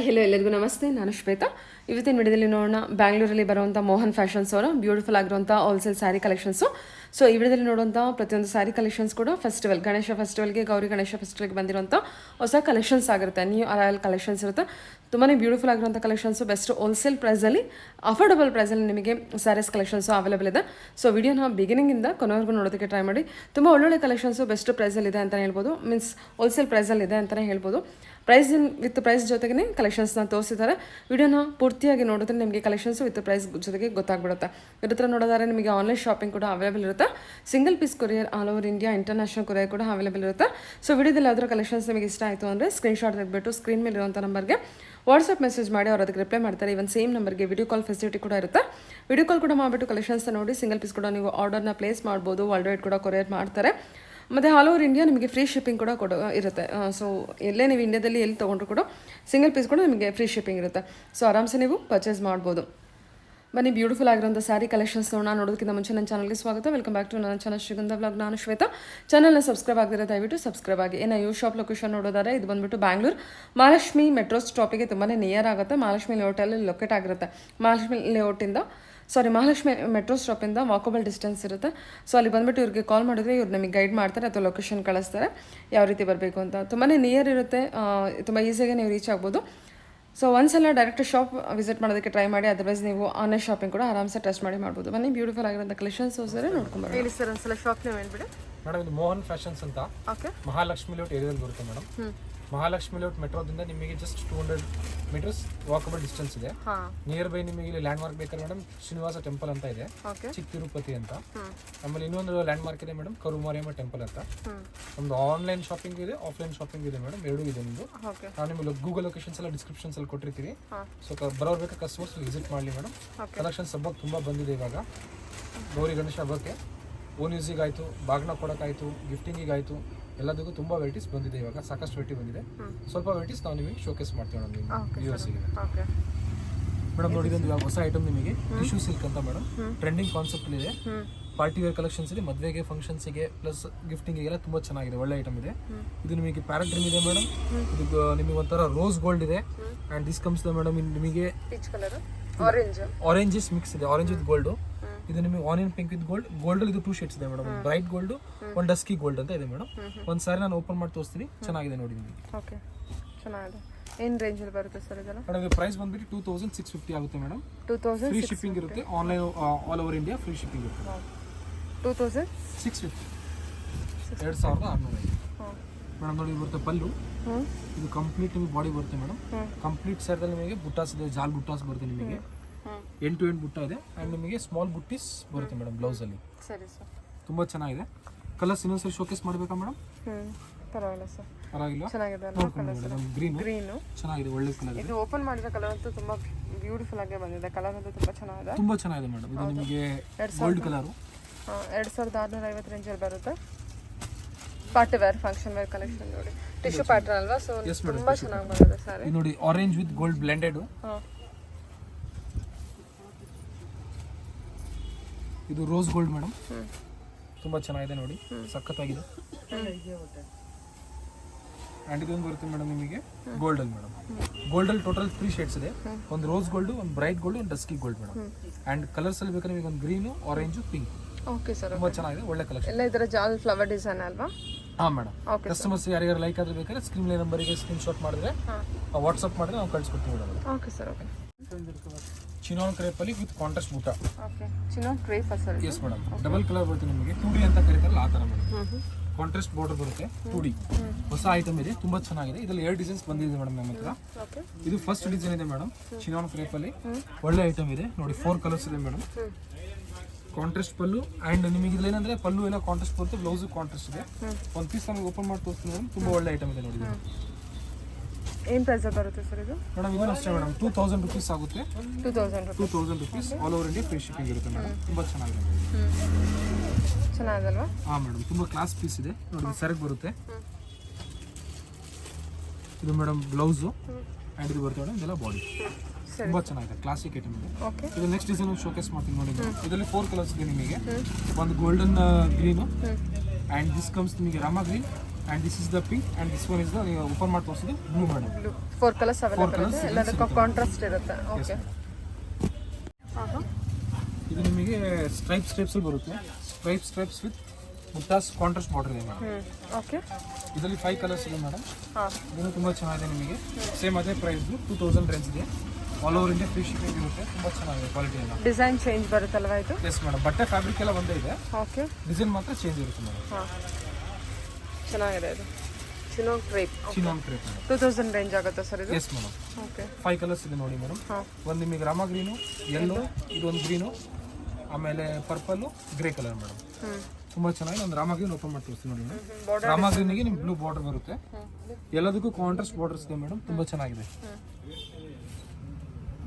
Hello ಎಲ್ಲರಿಗೂ ನಮಸ್ತೆ. ನಾನು ಶ್ವೇತಾ. ಇವತ್ತಿನ ವಿಡಿಯೋದಲ್ಲಿ ನೋಡೋಣ ಬ್ಯಾಂಗ್ಳೂರಲ್ಲಿ ಬರುವಂಥ ಮೋಹನ್ ಫ್ಯಾಷನ್ಸ್ ಅವರ ಬ್ಯೂಟಿಫುಲ್ ಆಗಿರುವಂಥ ಹೋಲ್ಸೇಲ್ ಸ್ಯಾರಿ ಕಲೆಕ್ಷನ್ಸು. ಸೊ ಈ ವಿಡಿಯೋದಲ್ಲಿ ನೋಡುವಂಥ ಪ್ರತಿಯೊಂದು ಸ್ಯಾರಿ ಕಲೆಕ್ಷನ್ಸ್ ಕೂಡ ಫೆಸ್ಟಿವಲ್ ಗಣೇಶ ಫೆಸ್ಟಿವಲ್ಗೆ ಗೌರಿ ಗಣೇಶ ಫೆಸ್ಟಿವಲ್ಗೆ ಬಂದಿರುವಂಥ ಹೊಸ ಕಲೆಕ್ಷನ್ಸ್ ಆಗಿರುತ್ತೆ. ನ್ಯೂ ಅರೈವಲ್ ಕಲೆಕ್ಷನ್ಸ್ ಇರುತ್ತೆ. ತುಂಬಾ ಬ್ಯೂಟಿಫುಲ್ ಆಗಿರುವಂಥ ಕಲೆಕ್ಷನ್ಸು ಬೆಸ್ಟ್ ಹೋಲ್ಸೇಲ್ ಪ್ರೈಸಲ್ಲಿ ಅಫೋರ್ಡಬಲ್ ಪ್ರೈಸಲ್ಲಿ ನಿಮಗೆ ಸ್ಯಾರೀಸ್ ಕಲೆಕ್ಷನ್ಸು ಅವೈಲೇಬಲ್ ಇದೆ. ಸೊ ವಿಡಿಯೋನ ಬಿಗಿನಿಂಗಿಂದ ಕೊನೆವರೆಗೂ ನೋಡೋದಕ್ಕೆ ಟ್ರೈ ಮಾಡಿ. ತುಂಬ ಒಳ್ಳೊಳ್ಳೆ ಕಲೆಕ್ಷನ್ಸು ಬೆಸ್ಟ್ ಪ್ರೈಸಲ್ಲಿ ಇದೆ ಅಂತಲೇ ಹೇಳ್ಬೋದು. ಮೀನ್ಸ್ ಹೋಲ್ಸೇಲ್ ಪ್ರೈಸಲ್ಲಿ ಇದೆ ಅಂತಲೇ ಹೇಳ್ಬೋದು. ಪ್ರೈಸ್ ವಿತ್ ಪ್ರೈಸ್ ಜೊತೆಗೆ ಕಲೆಕ್ಷನ್ಸ್ನ ತೋರಿಸಿದ್ದಾರೆ. ವಿಡಿಯೋನ ಪೂರ್ತಿಯಾಗಿ ನೋಡಿದ್ರೆ ನಿಮಗೆ ಕಲೆಕ್ಷನ್ಸ್ ವಿತ್ ಪ್ರೈಸ್ ಜೊತೆಗೆ ಗೊತ್ತಾಗ್ಬಿಡುತ್ತೆ. ಇದ್ರ ಹತ್ರ ನೋಡೋದಾದ್ರೆ ನಿಮಗೆ ಆನ್ಲೈನ್ ಶಾಪಿಂಗ್ ಕೂಡ ಅವೈಲೇಬಲ್ ಇರುತ್ತೆ. Single piece courier all over India international courier ಕೂಡ ಅವೈಲೇಬಲ್ ಇರುತ್ತೆ. ಸೊ ವಿಡಿಯೋದಲ್ಲಿ ಯಾವ್ದಾದ್ರು ಕಲೆಕ್ಷನ್ಸ್ ನಿಮಗೆ ಇಷ್ಟ ಆಯಿತು ಅಂದರೆ ಸ್ಕ್ರೀನ್ಶಾಟ್ ತೆಗೆದುಬಿಟ್ಟು ಸ್ಕ್ರೀನ್ ಮೇಲೆ ಇರುವಂಥ ನಂಬರ್ಗೆ ವಾಟ್ಸಪ್ ಮೆಸೇಜ್ ಮಾಡಿ ಅವ್ರು ಅದಕ್ಕೆ ರಿಪ್ಲೈ ಮಾಡ್ತಾರೆ. ಇವನ್ ಸೇಮ್ ನಂಬರ್ಗೆ ವಿಡಿಯೋ ಕಾಲ್ ಫೆಸಿಲಿಟಿ ಕೂಡ ಇರುತ್ತೆ. ವಿಡಿಯೋ ಕಾಲ್ ಕೂಡ ಮಾಡಿಬಿಟ್ಟು ಕಲೆಕ್ಷನ್ಸ್ನ ನೋಡಿ ಸಿಂಗಲ್ ಪೀಸ್ ಕೂಡ ನೀವು ಆರ್ಡರ್ನ ಪ್ಲೇಸ್ ಮಾಡ್ಬೋದು. ವರ್ಲ್ಡ್ ವೈಡ್ ಕೂಡ ಕೊರಿಯರ್ ಮಾಡ್ತಾರೆ. ಮತ್ತು ಆಲ್ ಓವರ್ ಇಂಡಿಯಾ ನಿಮಗೆ ಫ್ರೀ ಶಿಪ್ಪಿಂಗ್ ಕೂಡ ಇರುತ್ತೆ. ಸೊ ಎಲ್ಲೇ ನೀವು ಇಂಡಿಯಾದಲ್ಲಿ ಎಲ್ಲಿ ತೊಗೊಂಡ್ರು ಕೂಡ ಸಿಂಗಲ್ ಪೀಸ್ ಕೂಡ ನಿಮಗೆ ಫ್ರೀ ಶಿಪ್ಪಿಂಗ್ ಇರುತ್ತೆ. ಸೊ ಆರಾಮ್ಸೆ ನೀವು ಪರ್ಚೇಸ್ ಮಾಡ್ಬೋದು. ಬನ್ನಿ ಬ್ಯೂಟಿಫುಲ್ ಆಗಿರೋಂಥ ಸ್ಯಾರಿ ಕಲೆಕ್ಷನ್ಸ್ ನೋಡೋದಕ್ಕಿಂತ ಮುಂಚೆ ನನ್ನ ಚಾನಲ್ಗೆ ಸ್ವಾಗತ. ವೆಲ್ಕಮ್ ಬ್ಯಾಕ್ ಟು ನನ್ನ ಚಾನಲ್ ಶ್ರೀಗಂಧ ವ್ಲಾಗ್. ನಾನು ಶ್ವೇತಾ. ಚಾನಲ್ನ ಸಬ್ಸ್ಕ್ರೈಬ್ ಆಗಿರೋ ದಯವಿಟ್ಟು ಸಬ್ಸ್ಕ್ರೈಬ್ ಆಗಿ. ಯೂ ಶಾಪ್ ಲೊಕೇಶನ್ ನೋಡೋದಾರೆ ಇದು ಬಂದುಬಿಟ್ಟು ಬ್ಯಾಂಗ್ಳೂರು ಮಹಾಲಕ್ಷ್ಮಿ ಮೆಟ್ರೋ ಸ್ಟಾಪಿಗೆ ತುಂಬಾ ನಿಯರ್ ಆಗುತ್ತೆ. ಮಹಾಲಕ್ಷ್ಮಿ ಲೇಔಟಲ್ಲಿ ಲೊಕೇಟ್ ಆಗಿರುತ್ತೆ. ಮಹಾಲಕ್ಷ್ಮಿ ಮೆಟ್ರೋ ಸ್ಟಾಪಿಂದ ವಾಕಬಲ್ ಡಿಸ್ಟೆನ್ಸ್ ಇರುತ್ತೆ. ಸೊ ಅಲ್ಲಿ ಬಂದುಬಿಟ್ಟು ಇವ್ರಿಗೆ ಕಾಲ್ ಮಾಡಿದ್ರೆ ಇವ್ರು ನಮಗೆ ಗೈಡ್ ಮಾಡ್ತಾರೆ ಅಥವಾ ಲೊಕೇಶನ್ ಕಳಿಸ್ತಾರೆ ಯಾವ ರೀತಿ ಬರಬೇಕು ಅಂತ. ತುಂಬಾ ನಿಯರ್ ಇರುತ್ತೆ. ತುಂಬ ಈಸಿಯಾಗಿ ನೀವು ರೀಚ್ ಆಗ್ಬೋದು. ಸೊ ಒಂದ್ಸಲ ಡೈರೆಕ್ಟ್ ಶಾಪ್ ವಿಸಿಟ್ ಮಾಡೋದಕ್ಕೆ ಟ್ರೈ ಮಾಡಿ. ಅದರ್ವೈಸ್ ನೀವು ಆನ್ಲೈನ್ ಶಾಪಿಂಗ್ ಕೂಡ ಆರಾಮ್ಸೆ ಟ್ರಸ್ಟ್ ಮಾಡಿ ಮಾಡ್ಬೋದು. ಬನ್ನಿ ಬ್ಯೂಟಿಫುಲ್ ಆಗಿರೋಂಥ ಕಲೆಕ್ಷನ್ಸ್ ಸರ್ ನೋಡ್ಕೊಂಬರೋಣ. ಹೇಳಿ ಸರ್ ಒಂದ್ಸಲ ಶಾಪ್ ನೇಮ್ ಹೇಳ್ಬಿಡಿ ಮೇಡಮ್. ಇದು ಮೋಹನ್ ಫ್ಯಾಷನ್ಸ್ ಅಂತ ಓಕೆ ಮಹಾಲಕ್ಷ್ಮಿ ಲೇಔಟ್ ಏರಿಯಾದಲ್ಲಿ ಬರುತ್ತೆ ಮೇಡಮ್. ಮಹಾಲಕ್ಷ್ಮಿ ಲೇಔಟ್ ಮೆಟ್ರೋದಿಂದ ನಿಮಗೆ ಜಸ್ಟ್ 200 ಮೀಟರ್ಸ್ ವಾಕಬಲ್ ಡಿಸ್ಟೆನ್ಸ್ ಇದೆ. ನಿಯರ್ ಬೈ ನಿಮಗೆ ಇಲ್ಲಿ ಲ್ಯಾಂಡ್ ಮಾರ್ಕ್ ಬೇಕಾದ್ರೆ ಮೇಡಮ್ ಶ್ರೀನಿವಾಸ ಟೆಂಪಲ್ ಅಂತ ಇದೆ, ಚಿಕ್ಕ ತಿರುಪತಿ ಅಂತ. ಆಮೇಲೆ ಇನ್ನೊಂದು ಲ್ಯಾಂಡ್ ಮಾರ್ಕ್ ಇದೆ ಮೇಡಮ್, ಕರುಮಾರಿಯಮ್ಮ ಟೆಂಪಲ್ ಅಂತ. ನಮ್ದು ಆನ್ಲೈನ್ ಶಾಪಿಂಗ್ ಇದೆ, ಆಫ್ಲೈನ್ ಶಾಪಿಂಗ್ ಇದೆ ಮೇಡಮ್, ಎರಡೂ ಇದೆ ನಿಮ್ದು. ನಾವು ನಿಮಗೆ ಗೂಗಲ್ ಲೊಕೇಶನ್ಸ್ ಎಲ್ಲ ಡಿಸ್ಕ್ರಿಪ್ಷನ್ಸ್ ಅಲ್ಲಿ ಕೊಟ್ಟಿರ್ತೀವಿ. ಸೊ ಬರೋರು ಬೇಕಾ ಕಸ್ಟಮರ್ಸ್ ವಿಸಿಟ್ ಮಾಡಲಿ ಮೇಡಮ್. ಕಲೆಕ್ಷನ್ಸ್ ಹಬ್ಬಕ್ಕೆ ತುಂಬ ಬಂದಿದೆ ಇವಾಗ. ಗೌರಿ ಗಣೇಶ ಹಬ್ಬಕ್ಕೆ ಓನ್ ಯೂಸಿಗೆ ಆಯಿತು, ಬಾಗ್ನ ಕೊಡೋಕ್ಕಾಯಿತು, ಗಿಫ್ಟಿಂಗಿಗಾಯಿತು, ಎಲ್ಲದಕ್ಕೂ ತುಂಬ ವೆರೈಟೀಸ್ ಬಂದಿದೆ. ಇವಾಗ ಸಾಕಷ್ಟು ವೆರೈಟಿ ಬಂದಿದೆ. ಸ್ವಲ್ಪ ವೆರೈಟೀಸ್ ನಾವು ನಿಮಗೆ ಶೋಕೇಸ್ ಮಾಡ್ತೀವಿ ಮೇಡಮ್ ನಿಮ್ಮ ವ್ಯೂವರ್ಸಿಗೆ. ಮೇಡಮ್ ನೋಡಿ ಇದೊಂದು ಇವಾಗ ಹೊಸ ಐಟಮ್ ನಿಮಗೆ ಟಿಶ್ಯೂ ಸಿಲ್ಕ್ ಅಂತ ಮೇಡಮ್. ಟ್ರೆಂಡಿಂಗ್ ಕಾನ್ಸೆಪ್ಟ್ ಇದೆ. ಪಾರ್ಟಿ ವೇರ್ ಕಲೆಕ್ಷನ್ಸ್ ಇದೆ. ಮದುವೆಗೆ ಫಂಕ್ಷನ್ಸ್ಗೆ ಪ್ಲಸ್ ಗಿಫ್ಟಿಂಗಿಗೆಲ್ಲ ತುಂಬ ಚೆನ್ನಾಗಿದೆ. ಒಳ್ಳೆ ಐಟಮ್ ಇದೆ. ಇದು ನಿಮಗೆ ಪ್ಯಾರೆಟ್ ಡ್ರೀಮ್ ಇದೆ ಮೇಡಮ್. ಇದು ನಿಮಗೆ ಒಂಥರ ರೋಸ್ ಗೋಲ್ಡ್ ಇದೆ. ಆ್ಯಂಡ್ ದಿಸ್ ಕಮ್ಸ್ ಮೇಡಮ್ ನಿಮಗೆ ಆರೆಂಜಸ್ ಮಿಕ್ಸ್ ಇದೆ, ಆರೆಂಜ್ ವಿತ್ ಗೋಲ್ಡ್. ಇದು ನಿಮಗೆ onion pink with gold. Gold ಇದು 2 ಶೇಡ್ಸ್ ಇದೆ ಮೇಡಮ್. ಬ್ರೈಟ್ ಗೋಲ್ಡ್, ಒಂದು ಡಸ್ಕಿ ಗೋಲ್ಡ್ ಅಂತ ಇದೆ ಮೇಡಮ್. ಒಂದು ಸಾರಿ ನಾನು ಓಪನ್ ಮಾಡಿ ತೋರಿಸ್ತೀನಿ. ಚೆನ್ನಾಗಿದೆ ನೋಡಿ ನಿಮಗೆ. ಓಕೆ, ಚೆನ್ನಾಗಿದೆ. ಏನು ರೇಂಜಲ್ಲಿ ಬರುತ್ತೆ ಸರ್ ಇದೆಲ್ಲ? ಮೇಡಮ್ ಇದು ಪ್ರೈಸ್ ಬಂದ್ಬಿಟ್ಟು 2650 ಆಗುತ್ತೆ ಮೇಡಮ್. 2000 ಫ್ರೀ ಶಿಪ್ಪಿಂಗ್ ಇರುತ್ತೆ. Online all over India free shipping ಇರುತ್ತೆ. 2650 2650 ಮೇಡಮ್. ನೋಡಿ ಬರುತ್ತೆ ಪಲ್ಲು. ಇದು ಕಂಪ್ಲೀಟ್ ನಿಮಗೆ ಬಾಡಿ ಬರುತ್ತೆ ಮೇಡಮ್. ಕಂಪ್ಲೀಟ್ ಸೈಡಲ್ಲಿ ನಿಮಗೆ ಬುಟ್ಟಾಸ್ ಇದೆ, ಜಾಲ್ ಬುಟ್ಟಾಸ್ ಬರುತ್ತೆ ನಿಮಗೆ. ಎಂಡ್ ಟು ಎಂಡ್ ಬುಟ್ಟ ಇದೆ. ಆ್ಯಂಡ್ ನಿಮಗೆ ಸ್ಮಾಲ್ ಬುಟ್ಟೀಸ್ ಬರುತ್ತೆ ಮೇಡಮ್ ಬ್ಲೌಸಲ್ಲಿ. ಸರಿ ಸರ್, ತುಂಬ ಚೆನ್ನಾಗಿದೆ. ಕಲರ್ಸ್ ಇನ್ನೊಂದ್ಸರಿ ಶೋಕೇಸ್ ಮಾಡಬೇಕಾ ಮೇಡಮ್? ಪರವಾಗಿಲ್ಲ ಸರ್, ಪರವಾಗಿಲ್ಲ. ಚೆನ್ನಾಗಿದೆ. ಗ್ರೀನು ಚೆನ್ನಾಗಿದೆ, ಒಳ್ಳೆ ಕಲರ್. ಇದು ಓಪನ್ ಮಾಡಿದ ಕಲರ್ ಅಂತೂ ತುಂಬಾ ಬ್ಯೂಟಿಫುಲ್ ಆಗಿ ಬಂದಿದೆ. ಕಲರ್ ಅಂತೂ ತುಂಬಾ ಚೆನ್ನಾಗಿದೆ. ತುಂಬಾ ಚೆನ್ನಾಗಿದೆ ಮೇಡಮ್. ಇದು ನಿಮಗೆ ಗೋಲ್ಡ್ ಕಲರ್. 2650 ರೇಂಜಲ್ಲಿ ಬರುತ್ತೆ. Party wear, function wear collection ನೋಡಿ. ಟಿಶ್ಯೂ ಪ್ಯಾಟರ್ನ್ ಅಲ್ವಾ? ಸೊ ತುಂಬಾ ಚೆನ್ನಾಗಿ ಬಂದಿದೆ ಸರ್. ಇದು ನೋಡಿ ಆರೆಂಜ್ ವಿತ್ ಗೋಲ್ಡ್ ಬ್ಲೆಂಡೆಡ್. ಇದು ರೋಸ್ ಗೋಲ್ಡ್ ಮೇಡಮ್. ತುಂಬ ಚೆನ್ನಾಗಿದೆ ನೋಡಿ, ಸಖತ್ತಾಗಿದೆ. ಆ್ಯಂಡ್ ಇದೊಂದು ಬರುತ್ತೆ ಮೇಡಮ್ ನಿಮಗೆ ಗೋಲ್ಡಲ್ಲಿ ಮೇಡಮ್. ಗೋಲ್ಡಲ್ಲಿ ಟೋಟಲ್ 3 ಶೇಡ್ಸ್ ಇದೆ. ಒಂದು ರೋಸ್ ಗೋಲ್ಡ್, ಒಂದು ಬ್ರೈಟ್ ಗೋಲ್ಡ್, ಒಂದು ಡಸ್ಕಿ ಗೋಲ್ಡ್ ಮೇಡಮ್. ಆ್ಯಂಡ್ ಕಲರ್ಸಲ್ಲಿ ಬೇಕಾದ್ರೆ ನಿಮಗೆ ಒಂದು green, orange, pink. Okay sir, ತುಂಬ ಚೆನ್ನಾಗಿದೆ, ಒಳ್ಳೆ ಕಲೆಕ್ಷನ್. ಎಲ್ಲ ಇದರ ಜಾಲ್ ಫ್ಲವರ್ ಡಿಸೈನ್ ಅಲ್ವಾ? ಹಾಂ ಮೇಡಮ್. ಕಸ್ಟಮರ್ಸ್ ಯಾರ್ಯಾರು ಲೈಕ್ ಆದ್ರೆ ಬೇಕಾದ್ರೆ ಸ್ಕ್ರೀನ್ ನಂಬರಿಗೆ ಸ್ಕ್ರೀನ್ ಶಾಟ್ ಮಾಡಿದ್ರೆ ವಾಟ್ಸಪ್ ಮಾಡಿದ್ರೆ ನಾವು ಕಳಿಸ್ಕೊಡ್ತೀವಿ madam. Okay sir. Okay, chinon ಕ್ರೇಪಲ್ಲಿ ವಿತ್ ಕಾಂಟ್ರಾಸ್ಟ್ ಬೂಟ. Okay, chinon crepe sir. Yes madam. Double colour ಬರುತ್ತೆ ನಿಮಗೆ. 2D ಅಂತ ಕರೀತಾರಲ್ಲ ಆ ಥರ ಮೇಡಮ್. ಕಾಂಟ್ರಾಸ್ಟ್ ಬಾರ್ಡರ್ ಬರುತ್ತೆ. 2D ಹೊಸ ಐಟಮ್ ಇದೆ, ತುಂಬಾ ಚೆನ್ನಾಗಿದೆ. ಇದರಲ್ಲಿ 2 ಡಿಸೈನ್ಸ್ ಬಂದಿದೆ ಮೇಡಮ್ ನಮ್ಮ ಹತ್ರ. ಇದು ಫಸ್ಟ್ ಡಿಸೈನ್ ಇದೆ ಮೇಡಮ್, ಚಿನಾನ್ ಕ್ರೇಪಲ್ಲಿ. ಒಳ್ಳೆ ಐಟಮ್ ಇದೆ ನೋಡಿ. 4 ಕಲರ್ಸ್ ಇದೆ ಮೇಡಮ್. Contrast pallu. ಆ್ಯಂಡ್ ನಿಮಗೆ ಇದ್ರಲ್ಲಿ ಏನಂದ್ರೆ ಪಲ್ಲು ಎಲ್ಲ ಕಾಂಟ್ರಾಸ್ಟ್ ಬರುತ್ತೆ, ಬ್ಲೌಸು ಕಾಂಟ್ರಾಸ್ಟ್ ಇದೆ. ಒಂದು ಪೀಸ್ ನಮಗೆ ಓಪನ್ ಮಾಡಿ ತೋರಿಸ್ತೀನಿ ಮೇಡಮ್. ತುಂಬ ಒಳ್ಳೆ ಐಟಮ್ ಇದೆ ನೋಡಿ. ಏನು ಪ್ರೈಸ್ ಬರುತ್ತೆ ಸರ್ ಇದು? ಮೇಡಮ್ ಇದು ಅಷ್ಟೇ ಮೇಡಮ್, 2000 ರುಪೀಸ್ ಆಗುತ್ತೆ. 2000 rupees all over India free shipping ಇರುತ್ತೆ ಮೇಡಮ್. ತುಂಬ ಚೆನ್ನಾಗಿದೆ. ಚೆನ್ನಾಗಲ್ವಾ? ಹಾಂ ಮೇಡಮ್, ತುಂಬ ಕ್ಲಾಸ್ ಪೀಸ್ ಇದೆ ನೋಡಿ. ಸರಕ್ ಬರುತ್ತೆ. ಇದು ಮೇಡಮ್ ಬ್ಲೌಸು. ಆ್ಯಂಡ್ ಇದು ಬರುತ್ತೆ ಮೇಡಮ್, ಇದೆಲ್ಲ ಬಾಡಿ. ತುಂಬ ಚೆನ್ನಾಗಿದೆ, ಕ್ಲಾಸಿಕ್ ಐಟಮ್ ಇದೆ. ಇದು ನೆಕ್ಸ್ಟ್ ಡಿಸೈನ್ ಶೋಕೇಸ್ ಮಾಡ್ತೀನಿ ನೋಡಿ. ಇದರಲ್ಲಿ 4 ಕಲರ್ಸ್ ಇದೆ ನಿಮಗೆ. ಒಂದು golden green. And this comes ನಿಮಗೆ Rama green, and this is the pink and this one is the ನೀವು ಓಪನ್ ಮಾಡಿ ತೋರಿಸಿದ್ದು blue madam. 4 colours available colours ಇದೆ, ಎಲ್ಲದಕ್ಕೂ ಕಾಂಟ್ರಾಸ್ಟ್ ಇರುತ್ತೆ. ಓಕೆ, ಇದು ನಿಮಗೆ ಸ್ಟ್ರೈಪ್ಸ್ ಬರುತ್ತೆ. ಸ್ಟ್ರೈಪ್ಸ್ ವಿತ್ ಮುಟ್ಟಾಸ್ ಕಾಂಟ್ರಾಸ್ಟ್ ಬಾರ್ಡರ್ ಇದೆ ಮೇಡಮ್. ಓಕೆ, ಇದರಲ್ಲಿ 5 ಕಲರ್ಸ್ ಇದೆ ಮೇಡಮ್. ಹಾಂ, ಇದನ್ನು ತುಂಬ ಚೆನ್ನಾಗಿದೆ ನಿಮಗೆ. ಸೇಮ್ ಅದೇ ಪ್ರೈಸ್ 2000 ರೇಂಜ್ ಇದೆ. All over India free shipping ಇರುತ್ತೆ. ತುಂಬ ಚೆನ್ನಾಗಿದೆ ಕ್ವಾಲಿಟಿ ಎಲ್ಲ. ಡಿಸೈನ್ ಚೇಂಜ್ ಬರುತ್ತಲ್ವಾ ಇದು? ಎಸ್ ಮೇಡಮ್, ಬಟ್ಟೆ ಫ್ಯಾಬ್ರಿಕ್ ಎಲ್ಲ ಒಂದೇ ಇದೆ, ಓಕೆ, ಡಿಸೈನ್ ಮಾತ್ರ ಚೇಂಜ್ ಇರುತ್ತೆ ಮೇಡಮ್. ಹಾಂ, ಚೆನ್ನಾಗಿದೆ ಇದು. Chinon crepe chinon crepe madam. 2000 range ಆಗುತ್ತಾ ಸರ್ ಇದು? Yes madam. ಓಕೆ, 5 ಕಲರ್ಸ್ ಇದೆ ನೋಡಿ ಮೇಡಮ್. ಹಾಂ, ಒಂದು ನಿಮಗೆ ರಾಮ ಗ್ರೀನು, ಯೆಲ್ಲೋ, ಇದೊಂದು ಗ್ರೀನು, ಆಮೇಲೆ ಪರ್ಪಲ್ಲು, ಗ್ರೇ ಕಲರ್ ಮೇಡಮ್. ತುಂಬ ಚೆನ್ನಾಗಿದೆ. ಒಂದು ರಾಮ ಗ್ರೀನ್ ಓಪನ್ ಮಾಡಿ ತೋರಿಸ್ತೀನಿ ನೋಡಿ ಮೇಡಮ್. ರಾಮ ಗ್ರೀನಿಗೆ ನಿಮ್ಗೆ ಬ್ಲೂ ಬಾರ್ಡರ್ ಬರುತ್ತೆ. ಎಲ್ಲದಕ್ಕೂ ಕಾಂಟ್ರಾಸ್ಟ್ ಬಾರ್ಡರ್ಸ್ ಇದೆ ಮೇಡಮ್. ತುಂಬ ಚೆನ್ನಾಗಿದೆ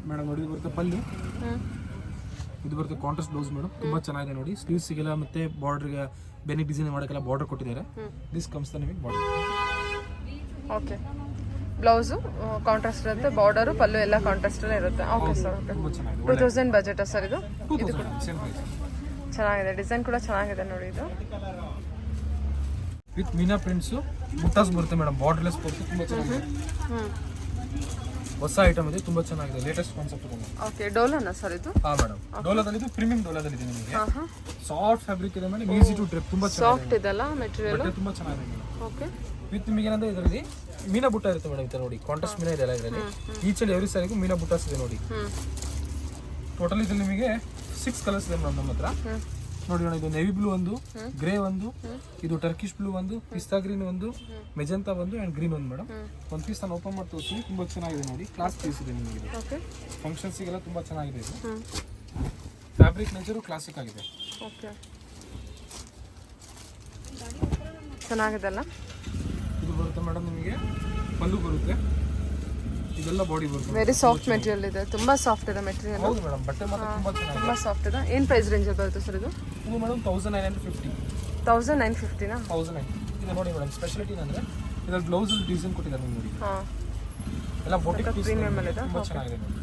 ಮೇಡಮ್. ನೋಡಿ ಇದು ಬರುತ್ತೆ ಪಲ್ಲು, ಇದು ಬರುತ್ತೆ ಕಾಂಟ್ರಾಸ್ಟ್ ಬ್ಲೌಸ್ ಮೇಡಮ್. ತುಂಬ ಚೆನ್ನಾಗಿದೆ ನೋಡಿ. ಸ್ಲೀವ್ಸಿಗೆಲ್ಲ ಮತ್ತೆ ಬಾರ್ಡರ್ಗೆ ಬೆನಿ ಡಿಸೈನ್ ಮಾಡೋಕ್ಕೆಲ್ಲ ಬಾರ್ಡರ್ ಕೊಟ್ಟಿದ್ದಾರೆ. ದಿಸ್ ಕಮ್ಸ್ ದ ನಿಮಗೆ ಬಾರ್ಡರ್. ಓಕೆ, ಬ್ಲೌಸು ಕಾಂಟ್ರಾಸ್ಟ್ ಇರುತ್ತೆ, ಬಾರ್ಡರು ಪಲ್ಲು ಎಲ್ಲ ಕಾಂಟ್ರಾಸ್ಟ್ ಇರುತ್ತೆ. Okay sir, okay. ತುಂಬ ಚೆನ್ನಾಗಿದೆ. 2000 ಬಜೆಟಾ ಸರ್ ಇದು? 2000 ಸೇಮ್ ಪ್ರೈಸ್. ಚೆನ್ನಾಗಿದೆ, ಡಿಸೈನ್ ಕೂಡ ಚೆನ್ನಾಗಿದೆ ನೋಡಿ ಇದು. ವಿತ್ ಮೀನಾ ಪ್ರಿಂಟ್ಸು ಮುಟ್ಟಾಸ್ ಬರುತ್ತೆ ಮೇಡಮ್. ಬಾರ್ಡರ್ಲೆಸ್ ಬರುತ್ತೆ, ತುಂಬ ಚೆನ್ನಾಗಿದೆ. ಹೊಸ ಐಟಮ್ ಇದೆ, ತುಂಬ ಚೆನ್ನಾಗಿದೆ. ಲೇಟೆಸ್ಟ್ ಕಾನ್ಸೆಪ್ಟ್ ಇದೆ. ಓಕೆ, ಡೋಲಾನ ಸರ್ ಇದು? ಹಾಂ ಮೇಡಮ್, ಡೋಲಾದಲ್ಲಿ ಇದು ಪ್ರೀಮಿಯಂ ಡೋಲಾದಲ್ಲಿ ಇದೆ ನಿಮಗೆ. ಸಾಫ್ಟ್ ಫ್ಯಾಬ್ರಿಕ್ ಇದೆ ಮೇಡಮ್, ಈಸಿ ಟು ಡ್ರೆಪ್. ತುಂಬ ಸಾಫ್ಟ್ ಇದೆಲ್ಲ ಮೆಟೀರಿಯಲ್, ತುಂಬ ಚೆನ್ನಾಗಿದೆ ಮೇಡಮ್. ಓಕೆ, ವಿತ್ ನಿಮಗೆ ಏನಂದ್ರೆ ಇದರಲ್ಲಿ ಮೀನಾ ಬುಟ್ಟ ಇರುತ್ತೆ ಮೇಡಮ್. ಇದು ನೋಡಿ ಕಾಂಟ್ರಾಸ್ಟ್ ಮೀನಾ ಇದೆಲ್ಲ ಇದರಲ್ಲಿ. ಈಚ್ ಅಂಡ್ ಎವ್ರಿ ಸಾರಿಗೂ ಮೀನಾ ಬುಟ್ಟಾಸ್ ಇದೆ ನೋಡಿ. ಟೋಟಲ್ ಇದು ನಿಮಗೆ 6 ಕಲರ್ಸ್ ಇದೆ ಮೇಡಮ್ ನಮ್ಮ ಹತ್ರ. ನೋಡಿ ಮೇಡಮ್, ಇದು ನೇವಿ ಬ್ಲೂ ಒಂದು, ಗ್ರೇ ಒಂದು, ಇದು ಟರ್ಕಿಶ್ ಬ್ಲೂ ಒಂದು, ಪಿಸ್ತಾ ಗ್ರೀನ್ ಒಂದು, ಮೆಜೆಂತಾ ಒಂದು ಆ್ಯಂಡ್ ಗ್ರೀನ್ ಒಂದು ಮೇಡಮ್. ಒಂದು ಪೀಸ್ ನಾನು ಓಪನ್ ಮಾಡಿ ತೋರಿಸ್ತೀನಿ. ತುಂಬ ಚೆನ್ನಾಗಿದೆ ನೋಡಿ. ಕ್ಲಾಸ್ ಪೀಸ್ ಇದೆ ನಿಮಗೆ ಇದು. ಓಕೆ, ಫಂಕ್ಷನ್ಸಿಗೆಲ್ಲ ತುಂಬ ಚೆನ್ನಾಗಿದೆ ಇದು. ಫ್ಯಾಬ್ರಿಕ್ ನೇಚರು ಕ್ಲಾಸಿಕ್ ಆಗಿದೆ. ಓಕೆ, ಚೆನ್ನಾಗಿದೆ ಅಲ್ಲ? ಇದು ಬರುತ್ತೆ ಮೇಡಮ್ ನಿಮಗೆ ಪಲ್ಲು ಬರುತ್ತೆ, ಇದೆಲ್ಲ ಬಾಡಿ ಬರುತ್ತೆ. ವೆರಿ ಸಾಫ್ಟ್ ಮೆಟೀರಿಯಲ್ ಇದೆ, ತುಂಬಾ ಸಾಫ್ಟ್ ಇದೆ ಮೆಟೀರಿಯಲ್. ಹೌದು ಮೇಡಮ್, ಬಟ್ಟೆ ಮಾತ್ರ ತುಂಬ ಚೆನ್ನಾಗಿದೆ. ತುಂಬಾ ಸಾಫ್ಟ್ ಇದೆ. ಏನು ಪ್ರೈಸ್ ರೇಂಜ್ ಬರುತ್ತೆ ಸರ್ ಇದು? ಇದು ಮೇಡಮ್ 1950. 1950ನಾ? 1009. ಇದು ನೋಡಿ ಮೇಡಮ್, ಸ್ಪೆಷಾಲಿಟಿ ಏನಂದ್ರೆ ಇದ್ರಲ್ಲಿ ಬ್ಲೌಸ್ ಡಿಸೈನ್ ಕೊಟ್ಟಿದ್ದಾರೆ ನೀವು ನೋಡಿ. ಹಾಂ, ಎಲ್ಲ ಬೋಟಿಕ್ ಪೀಸ್ ಪ್ರೀಮಿಯಮ್ ಅಲ್ಲಿ ಇದೆ. ತುಂಬ ಚೆನ್ನಾಗಿದೆ ನೋಡಿ.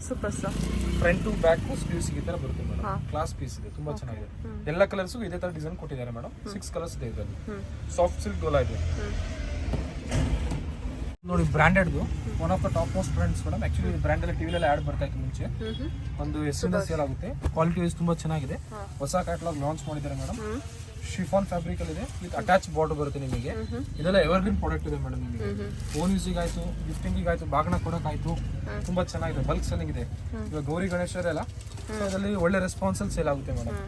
Super sir. Front to back sleeves ಈ ತರ ಬರುತ್ತೆ ಮೇಡಮ್. ಕ್ಲಾಸ್ ಪೀಸ್ ಇದೆ, ತುಂಬಾ ಚೆನ್ನಾಗಿದೆ. ಎಲ್ಲ ಕಲರ್ಸ್ ಇದೇ ತರ ಡಿಸೈನ್ ಕೊಟ್ಟಿದ್ದಾರೆ ಮೇಡಮ್. 6 ಕಲರ್ಸ್ ಇದೆ ಇದರಲ್ಲಿ. ಸಾಫ್ಟ್ ಸಿಲ್ಕ್ ಡೋಲಾ ಇದೆ ನೋಡಿ. ಬ್ರಾಂಡೆಡ್ದು one of the top most brands madam. Actually brand ಎಲ್ಲ ಟಿವಿಲೆಲ್ಲ ಆ್ಯಡ್ ಬರ್ತಾ ಇತ್ತು ಮುಂಚೆ. ಒಂದು ಎಸ್ಎನ್ ಸೇಲ್ ಆಗುತ್ತೆ. ಕ್ವಾಲಿಟಿ ವೈಸ್ ತುಂಬಾ ಚೆನ್ನಾಗಿದೆ. ಹೊಸ ಕ್ಯಾಟಲಾಗ್ ಲಾಂಚ್ ಮಾಡಿದ್ದಾರೆ ಮೇಡಮ್. ಶಿಫಾನ್ ಫ್ಯಾಬ್ರಿಕ್ ಅಲ್ಲಿ ಇದೆ, ವಿತ್ ಅಟ್ಯಾಚ್ ಬಾರ್ಡರ್ ಬರುತ್ತೆ ನಿಮಗೆ. ಇದೆಲ್ಲ ಎವರ್ಗ್ರೀನ್ ಪ್ರಾಡಕ್ಟ್ ಇದೆ ಮೇಡಮ್. ನಿಮಗೆ ಓನ್ ಯೂಸಿಗೆ ಆಯ್ತು, ಗಿಫ್ಟಿಂಗ್ ಆಯ್ತು, ಬಾಗಣ ಕೊಡೋಕ್ಕಾಯ್ತು. ತುಂಬಾ ಚೆನ್ನಾಗಿದೆ, ಬಲ್ಕ್ ಸೆಲ್ಲಿಂಗ್ ಇದೆ. ಇವಾಗ ಗೌರಿ ಗಣೇಶರೆಲ್ಲ ಅದರಲ್ಲಿ ಒಳ್ಳೆ ರೆಸ್ಪಾನ್ಸ್ ಅಲ್ಲಿ ಸೇಲ್ ಆಗುತ್ತೆ ಮೇಡಮ್.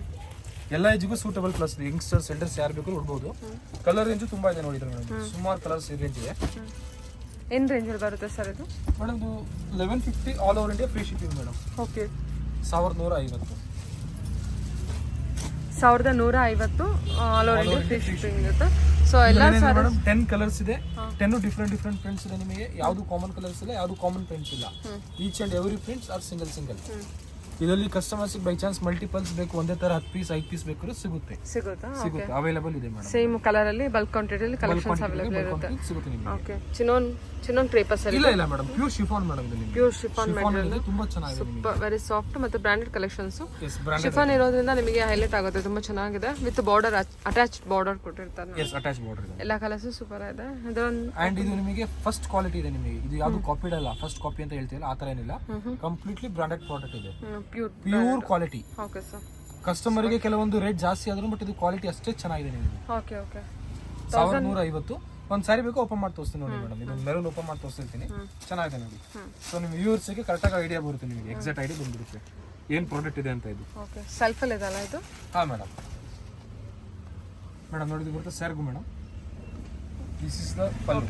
ಎಲ್ಲ ಏಜ್ಗೂ ಸೂಟಬಲ್ ಪ್ಲಸ್ ಇದೆ. ಯಂಗ್ಸ್ಟರ್ಸ್ ಎಲ್ಡರ್ಸ್ ಯಾರು ಬೇಕಾದ್ರೂ ಉಡ್ಬೋದು. ಕಲರ್ ರೇಂಜು ತುಂಬಾ ಇದೆ ನೋಡಿದ್ರೆ ಮೇಡಮ್. ಸುಮಾರು ಕಲರ್ಸ್ ರೇಂಜ್ ಇದೆ. ಏನು ರೇಂಜಲ್ಲಿ ಬರುತ್ತೆ ಸರ್ ಇದು? ಮೇಡಮ್ ಇದು 1150 all over India free shipping madam. Okay, 1150. 1150 all over India free shipping ಇರುತ್ತೆ. ಸೊ ಎಲ್ಲ ಮೇಡಮ್ 10 ಕಲರ್ಸ್ ಇದೆ. 10 ಡಿಫ್ರೆಂಟ್ ಪ್ರಿಂಟ್ಸ್ ಇದೆ ನಿಮಗೆ. ಯಾವುದು ಕಾಮನ್ ಕಲರ್ಸ್ ಇಲ್ಲ, ಯಾವುದು ಕಾಮನ್ ಪ್ರಿಂಟ್ಸ್ ಇಲ್ಲ. Each and every prints are single. ಇದರಲ್ಲಿ ಕಸ್ಟಮರ್ಸ್ ಬೈ ಚಾನ್ಸ್ ಮಲ್ಟಿಪಲ್ಸ್ ಬೇಕು, ಒಂದೇ ತರ 10 ಪೀಸ್ 5 ಪೀಸ್ ಬೇಕಾದ್ರೆ ಸಿಗುತ್ತೆ. ಅವೈಲೇಬಲ್ ಇದೆ ಮೇಡಮ್. ಸೇಮ್ ಕಲರ್ ಅಲ್ಲಿ ಬಲ್ಕ್ ಕ್ವಾಂಟಿಟಿಯಲ್ಲಿ ಕಲೆಕ್ಷನ್ಸ್ ಅವೈಲೇಬಲ್ ಇರುತ್ತೆ. ಸಿಗುತ್ತೆ ನಿಮಗೆ. Okay, chinon crepe sir? ಇಲ್ಲ ಮೇಡಮ್, ಪ್ಯೂರ್ ಶಿಫಾನ್ ಮೇಡಮ್. ಇದು ನಿಮಗೆ ಪ್ಯೂರ್ ಶಿಫಾನ್ ಮೆಟೀರಿಯಲ್, ತುಂಬಾ ಚೆನ್ನಾಗಿದೆ. ಸೂಪರ್, ವೆರಿ ಸಾಫ್ಟ್ ಮತ್ತು branded collections. Yes, branded chiffon ಇರೋದ್ರಿಂದ ನಿಮಗೆ ಹೈಲೈಟ್ ಆಗುತ್ತೆ. ತುಂಬಾ ಚೆನ್ನಾಗಿದೆ. ವಿತ್ ಬಾರ್ಡರ್, ಅಟ್ಯಾಚ್ಡ್ ಬಾರ್ಡರ್ ಕೊಟ್ಟಿರ್ತಾರೆ. ಎಸ್, ಅಟ್ಯಾಚ್ ಬಾರ್ಡರ್ ಇದೆ. ಎಲ್ಲ ಕಲರ್ಸ್ ಸೂಪರ್ ಇದೆ. ಇದೊಂದು ಅಂಡ್ ಇದು ನಿಮಗೆ ಫಸ್ಟ್ ಕ್ವಾಲಿಟಿ ಇದೆ ನಿಮಗೆ. ಇದು ಯಾವುದು ಕಾಪಿಡ್ ಅಲ್ಲ, ಫಸ್ಟ್ ಕಾಪಿ ಅಂತ ಹೇಳ್ತೀವಲ್ಲ ಆ ತರ ಏನಿಲ್ಲ. ಕಂಪ್ಲೀಟ್ಲಿ ಬ್ರಾಂಡೆಡ್ ಪ್ರಾಡಕ್ಟ್ ಇದೆ. Pure quality. Okay sir. ಕಸ್ಟಮರ್ಗೆ ಕೆಲವೊಂದು ರೇಟ್ ಜಾಸ್ತಿ ಆದ್ರೂ ಬಟ್ ಇದು ಕ್ವಾಲಿಟಿ ಅಷ್ಟೇ ಚೆನ್ನಾಗಿದೆ ನಿಮಗೆ. ಓಕೆ, 1150. ಒಂದು ಸಾರಿ ಬೇಕು ಓಪನ್ ಮಾಡಿ ತೋರಿಸ್ತೀನಿ ನೋಡಿ ಮೇಡಮ್. ಇದು ಮೆರೂನ್ ಓಪನ್ ಮಾಡಿ ತೋರಿಸ್ತೀನಿ. ಚೆನ್ನಾಗಿದೆ ನೋಡಿ. ಸೊ ನಿಮ್ಮ ವ್ಯೂವರ್ಸ್ಗೆ ಕರೆಕ್ಟಾಗಿ ಐಡಿಯಾ ಬರುತ್ತೆ ನಿಮಗೆ. ಎಕ್ಸಾಕ್ಟ್ ಐಡಿಯಾ ಬಂದ್ಬಿಡುತ್ತೆ ಏನು ಪ್ರಾಡಕ್ಟ್ ಇದೆ ಅಂತ. ಇದು ಓಕೆ, ಸೆಲ್ಫಲ್ಲಿ ಇದಲ್ಲ ಇದು? ಹಾಂ ಮೇಡಮ್. ನೋಡಿ ಇದು ಬರುತ್ತೆ ಸೆರ್ಗು madam. This is the pallu.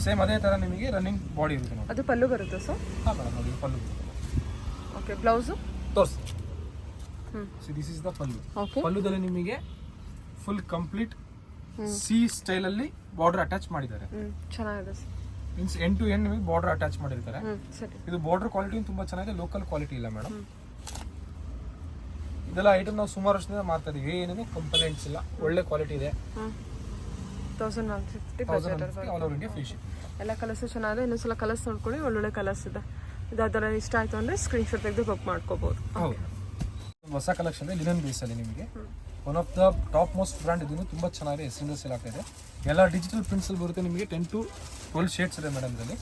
Same ಅದೇ ಥರ ನಿಮಗೆ ರನ್ನಿಂಗ್ ಬಾಡಿ ಇರುತ್ತೆ ನೋಡಿ. ಅದು ಪಲ್ಲು ಬರುತ್ತೆ ಸರ್? ಹಾಂ ಮೇಡಮ್, ನೋಡಿ ಪಲ್ಲು ಬರುತ್ತೆ. ಓಕೆ, ಬ್ಲೌಸು ತೋರಿಸಿ. ದಿಸ್ ಇಸ್ ದ ಪಲ್ಲು. ಪಲ್ಲುದಲ್ಲಿ ನಿಮಗೆ ಫುಲ್ ಕಂಪ್ಲೀಟ್ ಸಿ ಸ್ಟೈಲ್ ಅಲ್ಲಿ ಬಾರ್ಡರ್ ಅಟ್ಯಾಚ್ ಮಾಡಿದ್ದಾರೆ. ಚೆನ್ನಾಗಿದೆ ಮೀನ್ಸ್ ಎಂಡ್ ಟು ಎಂಡ್ ನಿಮಗೆ ಬಾರ್ಡರ್ ಅಟ್ಯಾಚ್ ಮಾಡಿರ್ತಾರೆ. ಇದು ಬಾರ್ಡರ್ ಕ್ವಾಲಿಟಿ ತುಂಬಾ ಚೆನ್ನಾಗಿದೆ, ಲೋಕಲ್ ಕ್ವಾಲಿಟಿ ಇಲ್ಲ ಮೇಡಮ್. ಇದೆಲ್ಲ ಐಟಮ್ ನಾವು ಸುಮಾರು ವರ್ಷದಿಂದ ಮಾಡ್ತಾ ಇದೀವಿ, ಏನೇನು ಕಂಪ್ಲೇಂಟ್ಸ್ ಇಲ್ಲ, ಒಳ್ಳೆ ಕ್ವಾಲಿಟಿ ಇದೆ. 1150 all over India free ship. ಎಲ್ಲ ಕಲರ್ಸ್ ಚೆನ್ನಾಗಿದೆ. ಇನ್ನೊಂದ್ಸಲ ಕಲರ್ಸ್ ನೋಡ್ಕೊಳ್ಳಿ, ಒಳ್ಳೊಳ್ಳೆ ಕಲರ್ಸ್ ಇದೆ. ಇದಾದ್ರೆ ಇಷ್ಟ ಆಯ್ತು ಅಂದ್ರೆ ಸ್ಕ್ರೀನ್ ಶಾಟ್ ತೆಗೆದು ಬುಕ್ ಮಾಡ್ಕೋಬಹುದು. ಹೌದು, ಹೊಸ ಕಲೆಕ್ಷನ್ ಲಿನನ್ ಬೇಸ್ ಅಲ್ಲಿ ನಿಮಗೆ one of the top most brand ಇದನ್ನು ತುಂಬ ಚೆನ್ನಾಗಿದೆ, ಹೆಸರಿಂದ ಸೇಲ್ ಆಗ್ತಾ ಇದೆ. ಎಲ್ಲ ಡಿಜಿಟಲ್ ಪ್ರಿಂಟ್ಸಲ್ಲಿ ಬರುತ್ತೆ ನಿಮಗೆ 10 to 12 ಶೇಡ್ಸ್ ಇದೆ ಮೇಡಮ್ ಇದರಲ್ಲಿ.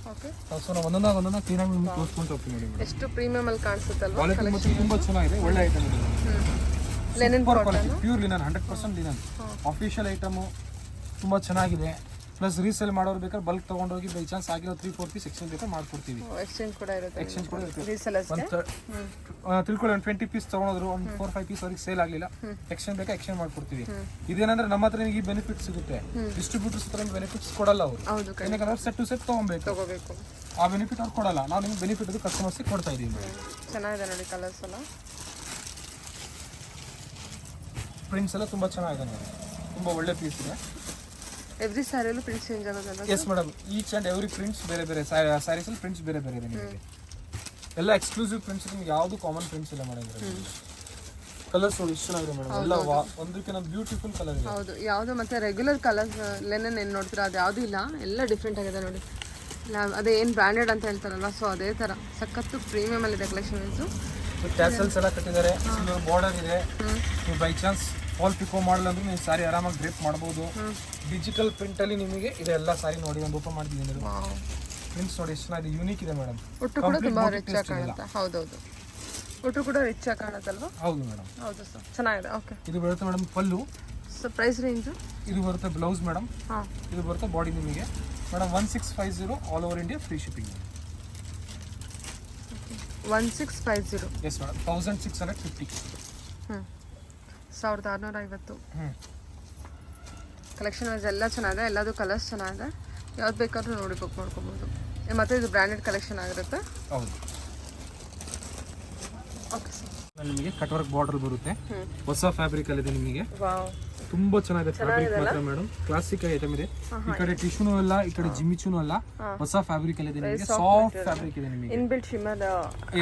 ಸೊ ನಾವು ಒಂದೊಂದಾಗಿ ಕ್ಲೀನಾಗಿ ನಿಮಗೆ ತೋರಿಸ್ಕೊಂಡು ಹೋಗ್ತೀವಿ ನೋಡಿ ಮೇಡಮ್. ಎಷ್ಟು ಪ್ರೀಮಿಯಂ ಅಲ್ಲಿ ಕಾಣಿಸುತ್ತಲ್ವಾ, ಕ್ವಾಲಿಟಿ ಮತ್ತು ತುಂಬ ಚೆನ್ನಾಗಿದೆ, ಒಳ್ಳೆ ಐಟಮ್ ಇದೆ. Lenin quality pure linen, 100% linen official item, ತುಂಬ ಚೆನ್ನಾಗಿದೆ. ಪ್ಲಸ್ ರೀಸೇಲ್ ಮಾಡೋರು ಬೇಕಾದ್ರೆ ಬಲ್ಕ್ ತೊಗೊಂಡೋಗಿ ಬೈ ಚಾನ್ಸ್ ಆಗಿರೋ 3-4 ಪೀಸ್ ಎಕ್ಸ್ಚೇಂಜ್ ಬೇಕಾದ್ರೆ ಮಾಡ್ಕೊಡ್ತೀವಿ. ಎಕ್ಸ್ಚೇಂಜ್ ಕೂಡ ಇರುತ್ತೆ. ಎಕ್ಸ್ಚೇಂಜ್ ಕೂಡ ಇರುತ್ತೆ. ರೀಸೇಲರ್ಸ್ಗೆ ತಿಳ್ಕೊಳ್ಳಿ, ಒಂದು 20 ಪೀಸ್ ತೊಗೊಂಡ್ರು, ಒಂದು 4-5 ಪೀಸ್ ಅವ್ರಿಗೆ ಸೇಲ್ ಆಗಲಿಲ್ಲ, ಎಕ್ಸ್ಚೇಂಜ್ ಬೇಕಾ ಎಕ್ಸ್ಚೇಂಜ್ ಮಾಡ್ಕೊಡ್ತೀವಿ. ಇದೇನಂದ್ರೆ ನಮ್ಮ ಹತ್ರ ನಿಮಗೆ ಬೆನಿಫಿಟ್ ಸಿಗುತ್ತೆ, ಡಿಸ್ಟ್ರಿಬ್ಯೂಟರ್ಸ್ ಹತ್ರ ಬೆನಿಫಿಟ್ಸ್ ಕೊಡಲ್ಲ ಅವರು. ಯಾಕಂದ್ರೆ ಅವ್ರು ಸೆಟ್ ಟು ಸೆಟ್ ತೊಗೊಬೇಕು, ಆ ಬೆನಿಫಿಟ್ ಅವ್ರು ಕೊಡಲ್ಲ. ನಾವು ನಿಮಗೆ ಬೆನಿಫಿಟ್ ಅದು ಕಸ್ಟಮರ್ಸ್ಗೆ ಕೊಡ್ತಾ ಇದ್ದೀವಿ. ಚೆನ್ನಾಗಿದೆ ನೋಡಿ ಕಲರ್ಸ್ ಎಲ್ಲ, ಪ್ರಿಂಟ್ಸ್ ಎಲ್ಲ ತುಂಬ ಚೆನ್ನಾಗಿದೆ ನೋಡಿ, ತುಂಬ ಒಳ್ಳೆ ಪೀಸ್ ಇದೆ. ಎವ್ರಿ ಸ್ಯಾರಿಯಲ್ಲೂ ಪ್ರಿಂಟ್ಸ್ ಚೇಂಜ್ ಆಗೋದಲ್ಲ? Yes madam, each and every prints ಬೇರೆ ಬೇರೆ, ಸ್ಯಾರೀಸಲ್ಲಿ ಪ್ರಿಂಟ್ಸ್ ಬೇರೆ ಬೇರೆ ಇದೆ ನಿಮಗೆ. ಎಲ್ಲ ಎಕ್ಸ್ಕ್ಲೂಸಿವ್ ಪ್ರಿಂಟ್ಸ್, ನಿಮ್ಗೆ ಯಾವುದು ಕಾಮನ್ ಪ್ರಿಂಟ್ಸ್ ಇಲ್ಲ ಮೇಡಮ್. ಕಲರ್ಸ್ ನೋಡಿ ಎಷ್ಟು ಚೆನ್ನಾಗಿದೆ ಮೇಡಮ್, ಎಲ್ಲ ಒಂದಕ್ಕಿಂತ ಬ್ಯೂಟಿಫುಲ್ ಕಲರ್ ಇದೆ. ಹೌದು, ಯಾವುದು ಮತ್ತೆ ರೆಗ್ಯುಲರ್ ಕಲರ್ಸ್ ಲೆನನ್ ಏನು ನೋಡ್ತೀರಾ ಅದು ಯಾವುದೂ ಇಲ್ಲ, ಎಲ್ಲ ಡಿಫ್ರೆಂಟ್ ಆಗಿದೆ ನೋಡಿ. ಅದೇ ಏನು ಬ್ರ್ಯಾಂಡೆಡ್ ಅಂತ ಹೇಳ್ತಾರಲ್ವ, ಸೊ ಅದೇ ಥರ ಸಖತ್ತು ಪ್ರೀಮಿಯಮ್ ಅಲ್ಲಿ ಇದೆ ಕಲೆಕ್ಷನ್ ವೈಸು. ಟ್ಯಾಸಲ್ಸ್ ಎಲ್ಲ ಕಟ್ಟಿದ್ದಾರೆ, ಸಿಲ್ವರ್ ಬಾರ್ಡರ್ ಇದೆ. ನೀವು ಬೈ ಚಾನ್ಸ್ ಫಾಲ್ ಪಿಕೋ ಮಾಡಲ್ಲ ಅಂದ್ರೆ ನೀವು ಸಾರಿ ಆರಾಮಾಗಿ ಡ್ರೇಪ್ ಮಾಡ್ಬೋದು. ಡಿಜಿಟಲ್ ಪ್ರಿಂಟಲ್ಲಿ ನಿಮಗೆ ಇದೆಲ್ಲ ಸಾರಿ ನೋಡಿ, ಒಂದು ಓಪನ್ ಮಾಡ್ತಿದ್ದೀನಿ. ಪ್ರಿಂಟ್ಸ್ ನೋಡಿ ಎಷ್ಟು ಚೆನ್ನಾಗಿದೆ, ಯೂನಿಕ್ ಇದೆ ಮೇಡಮ್. ಒಟ್ಟು ಕೂಡ ತುಂಬ ರಿಚ್ ಆಗಿ ಕಾಣುತ್ತೆ. ಹೌದೌದು, ಒಟ್ಟು ಕೂಡ ರಿಚ್ ಆಗಿ ಕಾಣುತ್ತಲ್ವಾ? ಹೌದು ಮೇಡಮ್, ಹೌದು ಸರ್, ಚೆನ್ನಾಗಿದೆ. ಓಕೆ, ಇದು ಬರುತ್ತೆ madam pallu. So price range? ಇದು ಬರುತ್ತೆ ಬ್ಲೌಸ್ ಮೇಡಮ್. ಹಾಂ, ಇದು ಬರುತ್ತೆ ಬಾಡಿ ನಿಮಗೆ madam 1650 all over India free shipping. 1650? Yes madam, 1650. 1650. Collection wise ಎಲ್ಲ ಚೆನ್ನಾಗಿದೆ, ಎಲ್ಲದು ಕಲರ್ಸ್ ಚೆನ್ನಾಗಿದೆ, ಯಾವ್ದು ಬೇಕಾದ್ರೂ ನೋಡಿ ಬುಕ್ ಮಾಡ್ಕೊಬೋದು. ಮತ್ತು ಇದು ಬ್ರ್ಯಾಂಡೆಡ್ ಕಲೆಕ್ಷನ್ ಆಗಿರುತ್ತೆ. ಹೌದು. ಓಕೆ ಸರ್, ನಿಮಗೆ ಕಟ್ ವರ್ಕ್ ಬಾರ್ಡರ್ ಬರುತ್ತೆ, ಹೊಸ ಫ್ಯಾಬ್ರಿಕ್ ಅಲ್ಲಿ ಇದೆ ನಿಮಗೆ. ವಾವ್, ತುಂಬಾ ಚೆನ್ನಾಗಿದೆ ಫ್ಯಾಬ್ರಿಕ್ ಮಾತ್ರ ಮೇಡಮ್, ಕ್ಲಾಸಿಕ್ ಐಟಮ್ ಇದೆ. ಈ ಕಡೆ ಟಿಶ್ಯೂನು ಅಲ್ಲ, ಈ ಕಡೆ ಜಿಮಿಚೂನು ಅಲ್ಲ, ಹೊಸ ಫ್ಯಾಬ್ರಿಕ್ ಅಲ್ಲಿ ಇದೆ ನಿಮಗೆ, ಸಾಫ್ಟ್ ಫ್ಯಾಬ್ರಿಕ್ ಇದೆ ನಿಮಗೆ. ಇನ್ಬಿಲ್ಟ್ ಶಿಮ್ಮರ್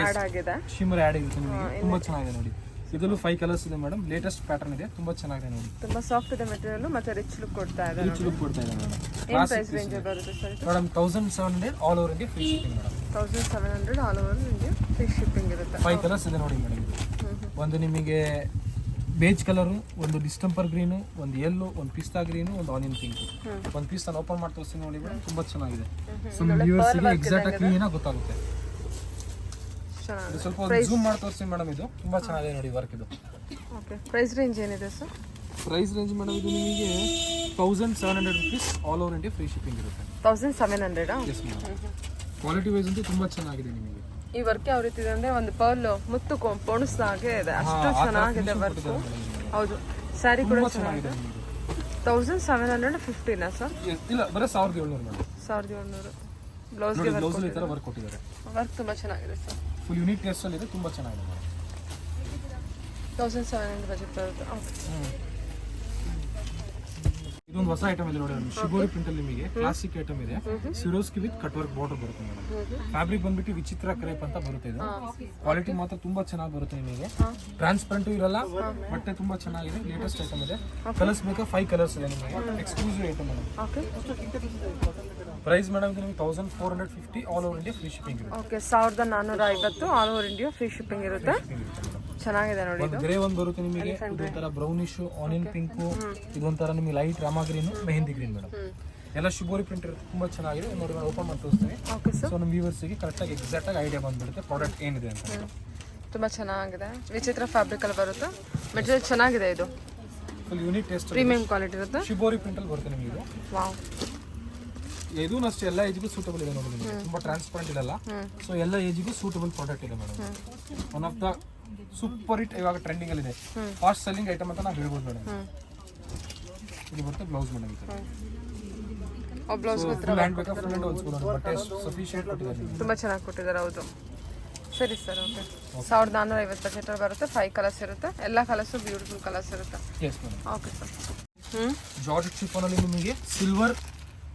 ಆಡ್ ಆಗಿದೆ, ಶಿಮ್ಮರ್ ಆಡ್ ಆಗಿದೆ ನಿಮಗೆ, ತುಂಬಾ ಚೆನ್ನಾಗಿದೆ ನೋಡಿ. ಇದರಲ್ಲೂ 5 ಕಲರ್ಸ್ ಇದೆ ಮೇಡಮ್, ಲೇಟೆಸ್ಟ್ ಪ್ಯಾಟರ್ನ್ ಇದೆ, ತುಂಬಾ ಚೆನ್ನಾಗಿದೆ ನೋಡಿ. ತುಂಬಾ ಸಾಫ್ಟ್ ಇದೆ ಮೆಟೀರಿಯಲ್, ಮತ್ತೆ ರಿಚ್ ಲುಕ್ ಕೊಡ್ತಾ ಇದೆ. ರಿಚ್ ಲುಕ್ ಕೊಡ್ತಾ ಇದೆ ಮೇಡಮ್. ಏನು ಪ್ರೈಸ್ ರೇಂಜ್ ಬರುತ್ತೆ sir? Madam 1700 all over India free shipping madam. 1700 all over India free shipping ಇರುತ್ತೆ. 5 ಕಲರ್ಸ್ ಇದೆ ನೋಡಿ ಮೇಡಮ್. ಒಂದು ನಿಮಗೆ ಬೇಜ್ ಕಲರು, ಒಂದು ಡಿಸ್ಟೆಂಪರ್ ಗ್ರೀನು, ಒಂದು ಯೆಲ್ಲೋ, ಒಂದು ಪಿಸ್ತಾ ಗ್ರೀನು, ಒಂದು ಆನಿಯನ್ ಪಿಂಕ್. ಒಂದು ಪೀಸ್ ನಾನು ಓಪನ್ ಮಾಡಿ ತೋರಿಸ್ತೀನಿ ನೋಡಿ ಮೇಡಮ್, ತುಂಬಾ ಚೆನ್ನಾಗಿದೆ. ಸೊ ವ್ಯೂವರ್ಸ್ಗೆ ಎಕ್ಸಾಕ್ಟ್ ಆಗಿ ಕ್ಲೀನ್ ಆಗಿ ಗೊತ್ತಾಗುತ್ತೆ. ಸ್ವಲ್ಪ ಜೂಮ್ ಮಾಡಿ ತೋರಿಸ್ತೀನಿ ಮೇಡಮ್, ಇದು ತುಂಬಾ ಚೆನ್ನಾಗಿದೆ ನೋಡಿ ವರ್ಕ್ ಇದು. ಓಕೆ, ಪ್ರೈಸ್ ರೇಂಜ್ ಏನಿದೆ ಸರ್? ಪ್ರೈಸ್ ರೇಂಜ್ ಮೇಡಮ್ ಇದು ನಿಮಗೆ 1700 rupees all over India free shipping ಇರುತ್ತೆ. 1700? ಎಸ್ ಮೇಡಮ್, ಕ್ವಾಲಿಟಿ ವೈಸ್ ಅಂತೂ ತುಂಬಾ ಚೆನ್ನಾಗಿದೆ ನಿಮಗೆ. ಈ ವರ್ಕ್ ಯಾವ ರೀತಿ ಇದೆ ಅಂದ್ರೆ ಒಂದು ಪರ್ಲ್ ಮುತ್ತು ಪೋಣಿಸ್ದಾಗೆ ಇದೆ, ಅಷ್ಟು ಚೆನ್ನಾಗಿದೆ ವರ್ಕ್. ಹೌದು, ಸ್ಯಾರಿ ಕೂಡ ಚೆನ್ನಾಗಿದೆ. 1750ನಾ ಸರ್? ಇಲ್ಲ, ಬರೀ 1700 ಮೇಡಮ್. 1700 ಬ್ಲೌಸ್ಗೆ ಬ್ಲೌಸ್ ಈ ತರ ವರ್ಕ್ ಕೊಟ್ಟಿದ್ದಾರೆ. ವರ್ಕ್ ತುಂಬಾ ಚೆನ್ನಾಗಿದೆ ಸರ್, ಫುಲ್ ಯೂನಿಕ್ ಟೇಸ್ಟ್ ಅಲ್ಲಿ ಇದೆ, ತುಂಬಾ ಚೆನ್ನಾಗಿದೆ ಮೇಡಮ್. 1700 ಬಜೆಟ್ ಬರುತ್ತೆ. ಇದೊಂದು ಹೊಸ ಐಟಮ್ ಇದೆ ನೋಡಿ, ಶಿಬೋರಿ ಪ್ರಿಂಟ್ ಅಲ್ಲಿ ನಿಮಗೆ ಕ್ಲಾಸಿಕ್ ಐಟಮ್ ಇದೆ. ಸಿರೋಸ್ಕಿ ವಿತ್ ಕಟ್ ವರ್ಕ್ ಬಾರ್ಡರ್ ಬರುತ್ತೆ ಮೇಡಮ್. ಫ್ಯಾಬ್ರಿಕ್ ಬಂದ್ಬಿಟ್ಟು ವಿಚಿತ್ರ ಕ್ರೇಪ್ ಅಂತ ಬರುತ್ತೆ ಇದು. ಕ್ವಾಲಿಟಿ ಮಾತ್ರ ತುಂಬಾ ಚೆನ್ನಾಗಿ ಬರುತ್ತೆ ನಿಮಗೆ, ಟ್ರಾನ್ಸ್ಪರೆಂಟ್ ಇರಲ್ಲ, ಬಟ್ಟೆ ತುಂಬಾ ಚೆನ್ನಾಗಿದೆ, ಲೇಟೆಸ್ಟ್ ಐಟಮ್ ಇದೆ. ಕಲರ್ಸ್ ಬೇಕಾ 5 ಕಲರ್ಸ್ ಇದೆ ನಿಮಗೆ, exclusive item madam. Price madam ನಿಮಗೆ 1450 all over India free shipping ಇರುತ್ತೆ. Okay, 1450 all over India free shipping ಇರುತ್ತೆ. ಚೆನ್ನಾಗಿದೆ ನೋಡಿ. ಒಂದು ಗ್ರೇ ಒಂದು ಬರುತ್ತೆ ನಿಮಗೆ, ಇದೊಂಥರ ಬ್ರೌನಿಶ್, ಆನಿಯನ್ ಪಿಂಕ್, ಇದೊಂಥರ ನಿಮಗೆ light Rama green, mehndi green madam. ಎಲ್ಲ ಶಿಬೋರಿ ಪ್ರಿಂಟ್ ಇರುತ್ತೆ, ತುಂಬಾ ಚೆನ್ನಾಗಿದೆ ನೋಡಿ. ಓಪನ್ ಮಾಡಿ ತೋರಿಸ್ತೀನಿ. ಸೊ ನಮ್ಮ ವ್ಯೂವರ್ಸ್ಗೆ ಕರೆಕ್ಟಾಗಿ ಎಕ್ಸಾಕ್ಟ್ ಆಗಿ ಐಡಿಯಾ ಬಂದ್ಬಿಡುತ್ತೆ ಪ್ರಾಡಕ್ಟ್ ಏನಿದೆ ಅಂತ. ತುಂಬಾ ಚೆನ್ನಾಗಿದೆ, ವಿಚಿತ್ರ ಫ್ಯಾಬ್ರಿಕ್ ಅಲ್ಲಿ ಬರುತ್ತೆ, ಮೆಟೀರಿಯಲ್ ಚೆನ್ನಾಗಿದೆ. ಇದು full unique taste, premium quality ಇರುತ್ತೆ. ಶಿಬೋರಿ ಪ್ರಿಂಟ್ ಅಲ್ಲಿ ಬರುತ್ತೆ ನಿಮಗೆ ಇದು. ವಾವ್, ಇದು ಅಷ್ಟೇ ಎಲ್ಲ ಏಜ್ಗೂ ಸೂಟಬಲ್ ಇದೆ ನೋಡಿ ನಿಮಗೆ, ತುಂಬಾ ಟ್ರಾನ್ಸ್ಪರೆಂಟ್ ಇರಲ್ಲ. ಸೊ ಎಲ್ಲ ಏಜ್ಗೂ ಸೂಟಬಲ್ ಪ್ರಾಡಕ್ಟ್ ಇದೆ madam. One of the super hit, ಇವಾಗ ಟ್ರೆಂಡಿಂಗ್ ಅಲ್ಲಿ ಇದೆ, ಫಾಸ್ಟ್ ಸೆಲ್ಲಿಂಗ್ ಐಟಮ್ ಅಂತ ನಾವು ಹೇಳ್ಬೋದು ಮೇಡಮ್. ಇದು ಬರುತ್ತೆ ಬ್ಲೌಸ್ ಮೇಡಮ್. ಬ್ಲೌಸ್ ಹ್ಯಾಂಡ್ ಬೇಕಾ ಫುಲ್ ಹ್ಯಾಂಡ್ ಹೊಲ್ಸ್ಬೋದು, ಬಟ್ಟೆ ಸಫಿಶಿಯಂಟ್ ಕೊಟ್ಟಿದ್ದಾರೆ, ತುಂಬಾ ಚೆನ್ನಾಗಿ ಕೊಟ್ಟಿದ್ದಾರೆ. ಹೌದು, ಸರಿ ಸರ್. ಓಕೆ, 1450 ಬಜೆಟ್ ಅಲ್ಲಿ ಬರುತ್ತೆ. 5 ಕಲರ್ಸ್ ಇರುತ್ತೆ, ಎಲ್ಲ ಕಲರ್ಸು ಬ್ಯೂಟಿಫುಲ್ ಕಲರ್ಸ್ ಇರುತ್ತೆ. Yes madam. Okay sir. Georgette chiffon ಅಲ್ಲಿ ನಿಮಗೆ ಸಿಲ್ವರ್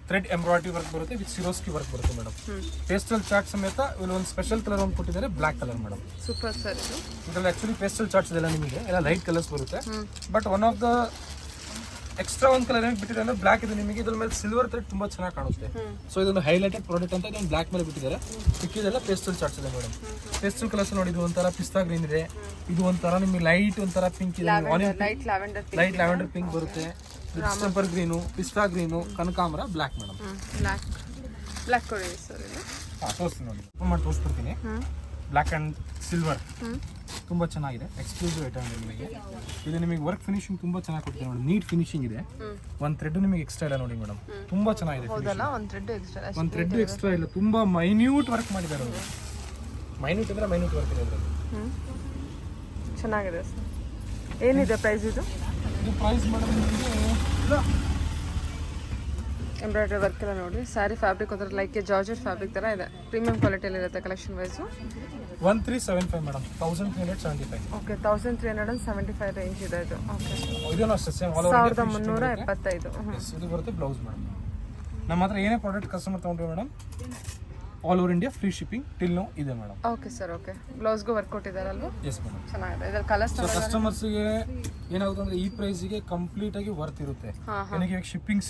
ಥ್ರೆಡ್ ಎಂಬ್ರಾಯ್ಡ್ರಿ ವರ್ಕ್ ಬರುತ್ತೆ ವಿತ್ ಸಿರೋಸ್ಕಿ ವರ್ಕ್ ಬರುತ್ತೆ ಮೇಡಮ್. ಪೇಸ್ಟಲ್ ಚಾರ್ಟ್ ಸಮೇತ ಇಲ್ಲಿ ಒಂದು ಸ್ಪೆಷಲ್ ಕಲರ್ ಒಂದು ಕೊಟ್ಟಿದ್ದಾರೆ, black colour madam. Super sir. ಇದರಲ್ಲಿ ಆಕ್ಚುಲಿ ಪೇಸ್ಟಲ್ ಚಾರ್ಟ್ಸ್ ಇದೆಲ್ಲ ನಿಮಗೆ ಎಲ್ಲ ಲೈಟ್ ಕಲರ್ಸ್ ಬರುತ್ತೆ. But one of the extra ಒಂದು ಕಲರ್ ಏನಕ್ಕೆ ಬಿಟ್ಟಿದ್ದಾರೆ ಅಂದ್ರೆ ಬ್ಲಾಕ್ ಇದೆ ನಿಮಗೆ ಇದ್ರ ಮೇಲೆ ಸಿಲ್ವರ್ ಥ್ರೆಡ್ ತುಂಬಾ ಚೆನ್ನಾಗಿ ಕಾಣುತ್ತೆ. ಸೊ ಇದೊಂದು ಹೈಲೈಟೆಡ್ ಪ್ರಾಡಕ್ಟ್ ಅಂತ ಇದೊಂದು ಬ್ಲಾಕ್ ಮೇಲೆ ಬಿಟ್ಟಿದ್ದಾರೆ. ಮಿಕ್ಕಿದೆಲ್ಲ ಪೇಸ್ಟಲ್ ಚಾರ್ಟ್ಸ್ ಇದೆ ಮೇಡಮ್. ಪೇಸ್ಟಲ್ ಕಲರ್ಸ್ ನೋಡಿ, ಇದು ಒಂಥರ ಪಿಸ್ತಾ ಗ್ರೀನ್ ಇದೆ, ಇದು ಒಂಥರ ನಿಮಗೆ ಲೈಟ್ ಒಂಥರ ಪಿಂಕ್ ಇದೆ, ಲೈಟ್ ಲ್ಯಾವೆಂಡರ್ ಪಿಂಕ್ ಬರುತ್ತೆ, ಡಿಸೆಂಬರ್ ಗ್ರೀನು, ಪಿಸ್ತಾ ಗ್ರೀನು, ಕನಕಾಂಬರ, ಬ್ಲಾಕ್ ಮೇಡಮ್. ಬ್ಲಾಕ್ ಕೊಡಿ ಸರ್ ಇದು. ತೋರಿಸ್ತೀನಿ ನೋಡಿ, ಓಪನ್ ಮಾಡಿ ತೋರಿಸ್ಬಿಡ್ತೀನಿ. ಬ್ಲಾಕ್ ಆ್ಯಂಡ್ ಸಿಲ್ವರ್ ತುಂಬ ಚೆನ್ನಾಗಿದೆ, ಎಕ್ಸ್ಕ್ಲೂಸಿವ್ ಐಟಮ್ ನಿಮಗೆ. ಇದು ನಿಮಗೆ ವರ್ಕ್ ಫಿನಿಶಿಂಗ್ ತುಂಬ ಚೆನ್ನಾಗಿ ಕೊಡ್ತೀವಿ ನೋಡಿ, ನೀಟ್ ಫಿನಿಶಿಂಗ್ ಇದೆ. ಒಂದು ಥ್ರೆಡ್ ನಿಮಗೆ ಎಕ್ಸ್ಟ್ರಾ ಇಲ್ಲ ನೋಡಿ ಮೇಡಮ್, ತುಂಬ ಚೆನ್ನಾಗಿದೆ. ಒಂದು ಥ್ರೆಡ್ ಎಕ್ಸ್ಟ್ರಾ ಇಲ್ಲ, ತುಂಬ ಮೈನ್ಯೂಟ್ ವರ್ಕ್ ಮಾಡಿದ್ದಾರೆ ಅವರು. ಮೈನ್ಯೂಟ್ ಅಂದರೆ ಮೈನ್ಯೂಟ್ ವರ್ಕ್ ಇದೆ ಅದರಲ್ಲಿ. ಚೆನ್ನಾಗಿದೆ ಸರ್. ಏನಿದೆ ಪ್ರೈಸ್ ಇದು? ಇದು ಪ್ರೈಸ್ ಮೇಡಮ್ ನಿಮಗೆ ಎಂಬ್ರಾಯ್ಡ್ರಿ ವರ್ಕ್ ಎಲ್ಲ ನೋಡಿ. ಸ್ಯಾರಿ ಫ್ಯಾಬ್ರಿಕ್ ಒಂಥರ ಲೈಕ್ ಜಾರ್ಜೆಟ್ ಫ್ಯಾಬ್ರಿಕ್ ಥರ ಇದೆ, ಪ್ರೀಮಿಯಂ ಕ್ವಾಲಿಟಿಯಲ್ಲಿ ಇರುತ್ತೆ collection wise. 1375 madam, 1375. Okay, 1375 range ಇದೆ ಇದು. ಓಕೆ, ಇದನ್ನು ಅಷ್ಟೇ ಸೇಮ್ 1375. ಇದು ಬರುತ್ತೆ ಬ್ಲೌಸ್ ಮೇಡಮ್. ನಮ್ಮ ಹತ್ರ ಏನೇ ಪ್ರಾಡಕ್ಟ್ ಕಸ್ಟಮರ್ ತೊಗೊಂಡ್ರೆ madam all over India free shipping till now ಇದೆ ಮೇಡಮ್. Okay sir, okay. ಬ್ಲೌಸ್ಗೂ ವರ್ಕ್ ಕೊಟ್ಟಿದ್ದಾರಲ್ವಾ? ಎಸ್ ಮೇಡಮ್, ಚೆನ್ನಾಗಿದೆ. ಇದರಲ್ಲಿ ಕಲರ್ಸ್ ಕಸ್ಟಮರ್ಸ್ಗೆ ಏನಾಗುತ್ತೆ ಅಂದ್ರೆ ಈ ಪ್ರೈಸ್ಗೆ ಕಂಪ್ಲೀಟ್ ಆಗಿ ವರ್ತ್ ಇರುತ್ತೆ. ನನಗೆ ಇವಾಗ ಶಿಪ್ಪಿಂಗ್